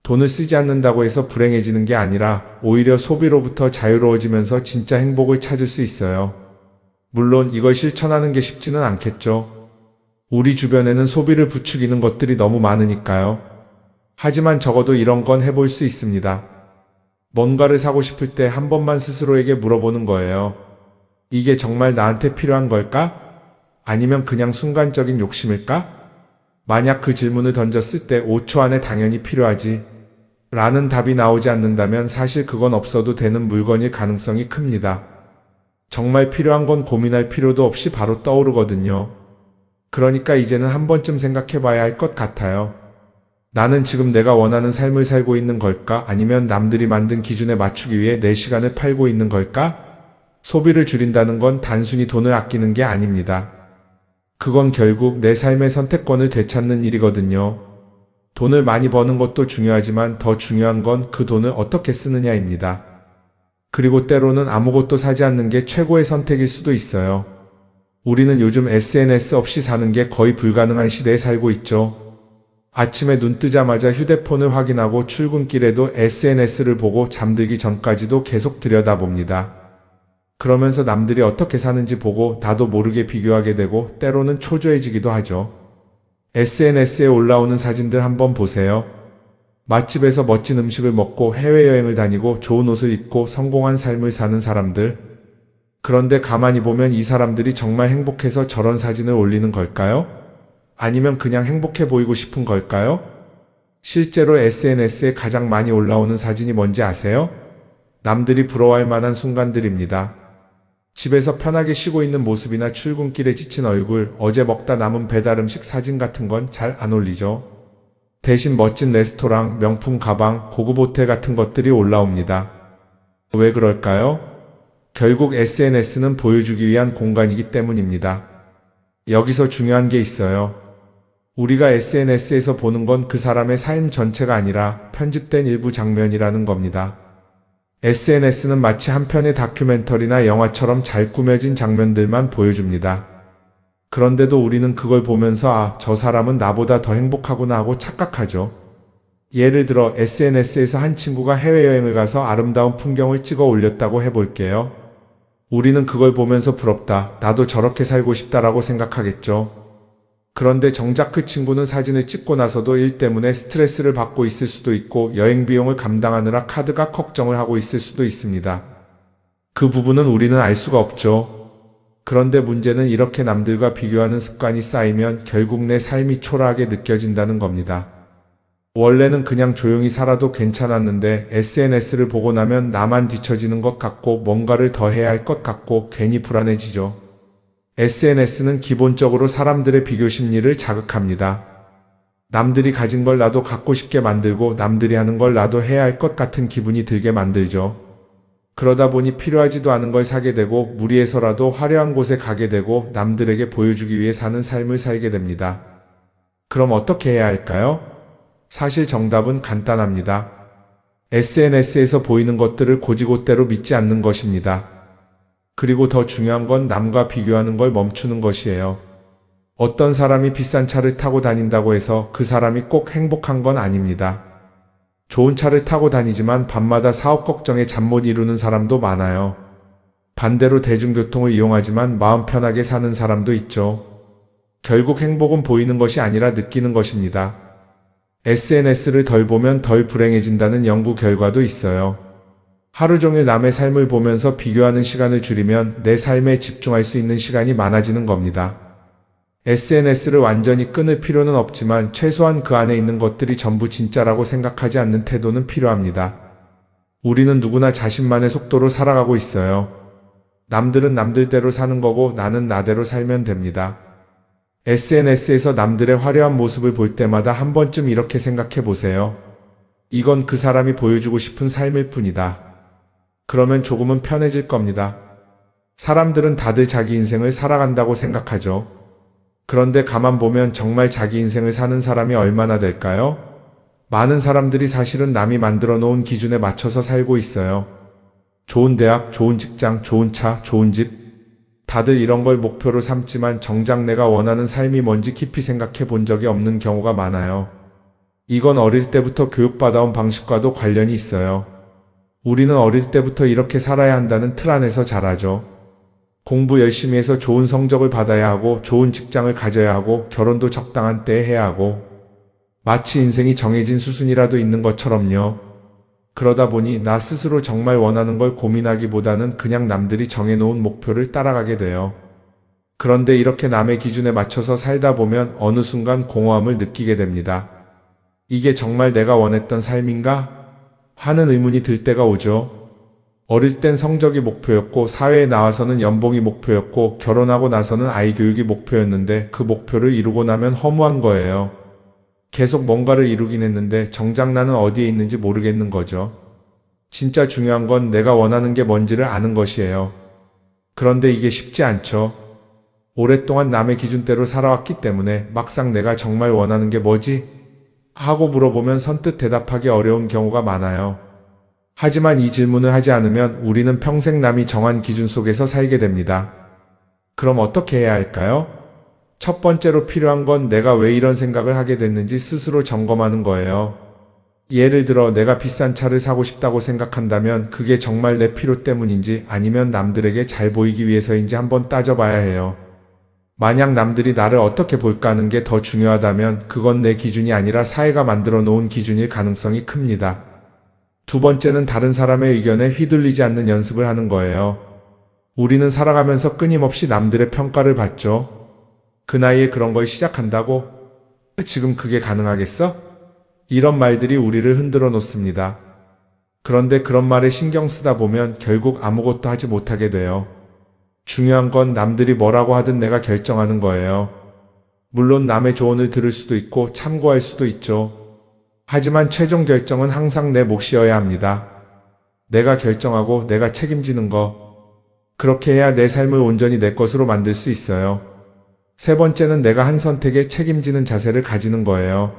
[SPEAKER 3] 돈을 쓰지 않는다고 해서 불행해지는 게 아니라 오히려 소비로부터 자유로워지면서 진짜 행복을 찾을 수 있어요. 물론 이걸 실천하는 게 쉽지는 않겠죠. 우리 주변에는 소비를 부추기는 것들이 너무 많으니까요. 하지만 적어도 이런 건 해볼 수 있습니다. 뭔가를 사고 싶을 때 한 번만 스스로에게 물어보는 거예요. 이게 정말 나한테 필요한 걸까? 아니면 그냥 순간적인 욕심일까? 만약 그 질문을 던졌을 때 5초 안에 당연히 필요하지 라는 답이 나오지 않는다면 사실 그건 없어도 되는 물건일 가능성이 큽니다. 정말 필요한 건 고민할 필요도 없이 바로 떠오르거든요. 그러니까 이제는 한 번쯤 생각해 봐야 할 것 같아요. 나는 지금 내가 원하는 삶을 살고 있는 걸까? 아니면 남들이 만든 기준에 맞추기 위해 내 시간을 팔고 있는 걸까? 소비를 줄인다는 건 단순히 돈을 아끼는 게 아닙니다. 그건 결국 내 삶의 선택권을 되찾는 일이거든요. 돈을 많이 버는 것도 중요하지만 더 중요한 건 그 돈을 어떻게 쓰느냐입니다. 그리고 때로는 아무것도 사지 않는 게 최고의 선택일 수도 있어요. 우리는 요즘 SNS 없이 사는 게 거의 불가능한 시대에 살고 있죠. 아침에 눈 뜨자마자 휴대폰을 확인하고 출근길에도 SNS를 보고 잠들기 전까지도 계속 들여다봅니다. 그러면서 남들이 어떻게 사는지 보고 나도 모르게 비교하게 되고 때로는 초조해지기도 하죠. SNS에 올라오는 사진들 한번 보세요. 맛집에서 멋진 음식을 먹고 해외여행을 다니고 좋은 옷을 입고 성공한 삶을 사는 사람들. 그런데 가만히 보면 이 사람들이 정말 행복해서 저런 사진을 올리는 걸까요? 아니면 그냥 행복해 보이고 싶은 걸까요? 실제로 SNS에 가장 많이 올라오는 사진이 뭔지 아세요? 남들이 부러워할 만한 순간들입니다. 집에서 편하게 쉬고 있는 모습이나 출근길에 지친 얼굴, 어제 먹다 남은 배달 음식 사진 같은 건 잘 안 올리죠. 대신 멋진 레스토랑, 명품 가방, 고급 호텔 같은 것들이 올라옵니다. 왜 그럴까요? 결국 SNS는 보여주기 위한 공간이기 때문입니다. 여기서 중요한 게 있어요. 우리가 SNS에서 보는 건 그 사람의 삶 전체가 아니라 편집된 일부 장면이라는 겁니다. SNS는 마치 한 편의 다큐멘터리나 영화처럼 잘 꾸며진 장면들만 보여줍니다. 그런데도 우리는 그걸 보면서 아, 저 사람은 나보다 더 행복하구나 하고 착각하죠. 예를 들어 SNS에서 한 친구가 해외여행을 가서 아름다운 풍경을 찍어 올렸다고 해볼게요. 우리는 그걸 보면서 부럽다, 나도 저렇게 살고 싶다라고 생각하겠죠. 그런데 정작 그 친구는 사진을 찍고 나서도 일 때문에 스트레스를 받고 있을 수도 있고 여행 비용을 감당하느라 카드가 걱정을 하고 있을 수도 있습니다. 그 부분은 우리는 알 수가 없죠. 그런데 문제는 이렇게 남들과 비교하는 습관이 쌓이면 결국 내 삶이 초라하게 느껴진다는 겁니다. 원래는 그냥 조용히 살아도 괜찮았는데 SNS를 보고 나면 나만 뒤처지는 것 같고 뭔가를 더 해야 할 것 같고 괜히 불안해지죠. SNS는 기본적으로 사람들의 비교 심리를 자극합니다. 남들이 가진 걸 나도 갖고 싶게 만들고 남들이 하는 걸 나도 해야 할 것 같은 기분이 들게 만들죠. 그러다 보니 필요하지도 않은 걸 사게 되고 무리해서라도 화려한 곳에 가게 되고 남들에게 보여주기 위해 사는 삶을 살게 됩니다. 그럼 어떻게 해야 할까요? 사실 정답은 간단합니다. SNS에서 보이는 것들을 곧이곧대로 믿지 않는 것입니다. 그리고 더 중요한 건 남과 비교하는 걸 멈추는 것이에요. 어떤 사람이 비싼 차를 타고 다닌다고 해서 그 사람이 꼭 행복한 건 아닙니다. 좋은 차를 타고 다니지만 밤마다 사업 걱정에 잠 못 이루는 사람도 많아요. 반대로 대중교통을 이용하지만 마음 편하게 사는 사람도 있죠. 결국 행복은 보이는 것이 아니라 느끼는 것입니다. SNS를 덜 보면 덜 불행해진다는 연구 결과도 있어요. 하루 종일 남의 삶을 보면서 비교하는 시간을 줄이면 내 삶에 집중할 수 있는 시간이 많아지는 겁니다. SNS를 완전히 끊을 필요는 없지만 최소한 그 안에 있는 것들이 전부 진짜라고 생각하지 않는 태도는 필요합니다. 우리는 누구나 자신만의 속도로 살아가고 있어요. 남들은 남들대로 사는 거고 나는 나대로 살면 됩니다. SNS에서 남들의 화려한 모습을 볼 때마다 한 번쯤 이렇게 생각해 보세요. 이건 그 사람이 보여주고 싶은 삶일 뿐이다. 그러면 조금은 편해질 겁니다. 사람들은 다들 자기 인생을 살아간다고 생각하죠. 그런데 가만 보면 정말 자기 인생을 사는 사람이 얼마나 될까요? 많은 사람들이 사실은 남이 만들어 놓은 기준에 맞춰서 살고 있어요. 좋은 대학, 좋은 직장, 좋은 차, 좋은 집. 다들 이런 걸 목표로 삼지만 정작 내가 원하는 삶이 뭔지 깊이 생각해 본 적이 없는 경우가 많아요. 이건 어릴 때부터 교육받아온 방식과도 관련이 있어요. 우리는 어릴 때부터 이렇게 살아야 한다는 틀 안에서 자라죠. 공부 열심히 해서 좋은 성적을 받아야 하고 좋은 직장을 가져야 하고 결혼도 적당한 때에 해야 하고 마치 인생이 정해진 수순이라도 있는 것처럼요. 그러다 보니 나 스스로 정말 원하는 걸 고민하기보다는 그냥 남들이 정해놓은 목표를 따라가게 돼요. 그런데 이렇게 남의 기준에 맞춰서 살다 보면 어느 순간 공허함을 느끼게 됩니다. 이게 정말 내가 원했던 삶인가? 하는 의문이 들 때가 오죠. 어릴 땐 성적이 목표였고 사회에 나와서는 연봉이 목표였고 결혼하고 나서는 아이 교육이 목표였는데 그 목표를 이루고 나면 허무한 거예요. 계속 뭔가를 이루긴 했는데 정작 나는 어디에 있는지 모르겠는 거죠. 진짜 중요한 건 내가 원하는 게 뭔지를 아는 것이에요. 그런데 이게 쉽지 않죠. 오랫동안 남의 기준대로 살아왔기 때문에 막상 내가 정말 원하는 게 뭐지? 하고 물어보면 선뜻 대답하기 어려운 경우가 많아요. 하지만 이 질문을 하지 않으면 우리는 평생 남이 정한 기준 속에서 살게 됩니다. 그럼 어떻게 해야 할까요? 첫 번째로 필요한 건 내가 왜 이런 생각을 하게 됐는지 스스로 점검하는 거예요. 예를 들어 내가 비싼 차를 사고 싶다고 생각한다면 그게 정말 내 필요 때문인지 아니면 남들에게 잘 보이기 위해서인지 한번 따져봐야 해요. 만약 남들이 나를 어떻게 볼까 하는 게 더 중요하다면 그건 내 기준이 아니라 사회가 만들어 놓은 기준일 가능성이 큽니다. 두 번째는 다른 사람의 의견에 휘둘리지 않는 연습을 하는 거예요. 우리는 살아가면서 끊임없이 남들의 평가를 받죠. 그 나이에 그런 걸 시작한다고? 지금 그게 가능하겠어? 이런 말들이 우리를 흔들어 놓습니다. 그런데 그런 말에 신경 쓰다 보면 결국 아무것도 하지 못하게 돼요. 중요한 건 남들이 뭐라고 하든 내가 결정하는 거예요. 물론 남의 조언을 들을 수도 있고 참고할 수도 있죠. 하지만 최종 결정은 항상 내 몫이어야 합니다. 내가 결정하고 내가 책임지는 거. 그렇게 해야 내 삶을 온전히 내 것으로 만들 수 있어요. 세 번째는 내가 한 선택에 책임지는 자세를 가지는 거예요.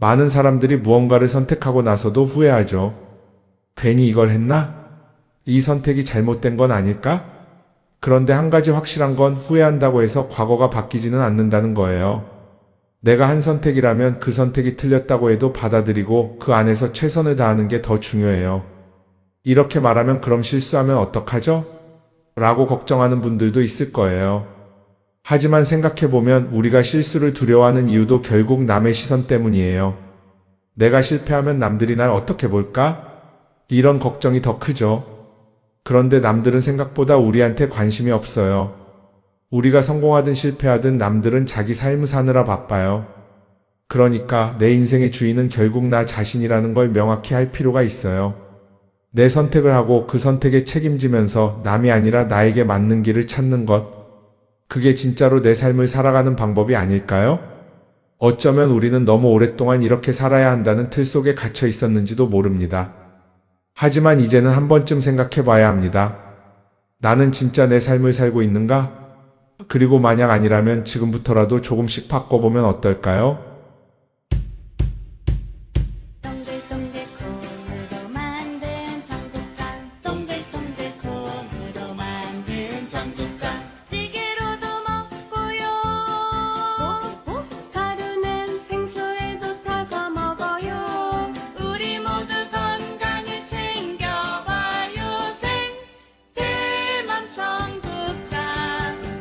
[SPEAKER 3] 많은 사람들이 무언가를 선택하고 나서도 후회하죠. 괜히 이걸 했나? 이 선택이 잘못된 건 아닐까? 그런데 한 가지 확실한 건 후회한다고 해서 과거가 바뀌지는 않는다는 거예요. 내가 한 선택이라면 그 선택이 틀렸다고 해도 받아들이고 그 안에서 최선을 다하는 게 더 중요해요. 이렇게 말하면 그럼 실수하면 어떡하죠? 라고 걱정하는 분들도 있을 거예요. 하지만 생각해보면 우리가 실수를 두려워하는 이유도 결국 남의 시선 때문이에요. 내가 실패하면 남들이 날 어떻게 볼까? 이런 걱정이 더 크죠. 그런데 남들은 생각보다 우리한테 관심이 없어요. 우리가 성공하든 실패하든 남들은 자기 삶을 사느라 바빠요. 그러니까 내 인생의 주인은 결국 나 자신이라는 걸 명확히 할 필요가 있어요. 내 선택을 하고 그 선택에 책임지면서 남이 아니라 나에게 맞는 길을 찾는 것. 그게 진짜로 내 삶을 살아가는 방법이 아닐까요? 어쩌면 우리는 너무 오랫동안 이렇게 살아야 한다는 틀 속에 갇혀 있었는지도 모릅니다. 하지만 이제는 한 번쯤 생각해 봐야 합니다. 나는 진짜 내 삶을 살고 있는가? 그리고 만약 아니라면 지금부터라도 조금씩 바꿔보면 어떨까요?
[SPEAKER 4] 동글동글 콩으로 만든 청국장 동글동글 콩으로 만든 청국장 찌개로도 먹고요 가루는 생수에도 타서 먹어요 우리 모두 건강을 챙겨봐요 생태맘 청국장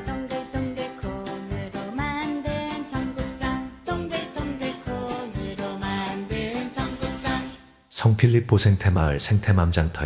[SPEAKER 4] 동글동글 콩으로 만든 청국장 동글동글 콩으로 만든 청국장
[SPEAKER 5] 성필립 보생태마을 생태맘장터에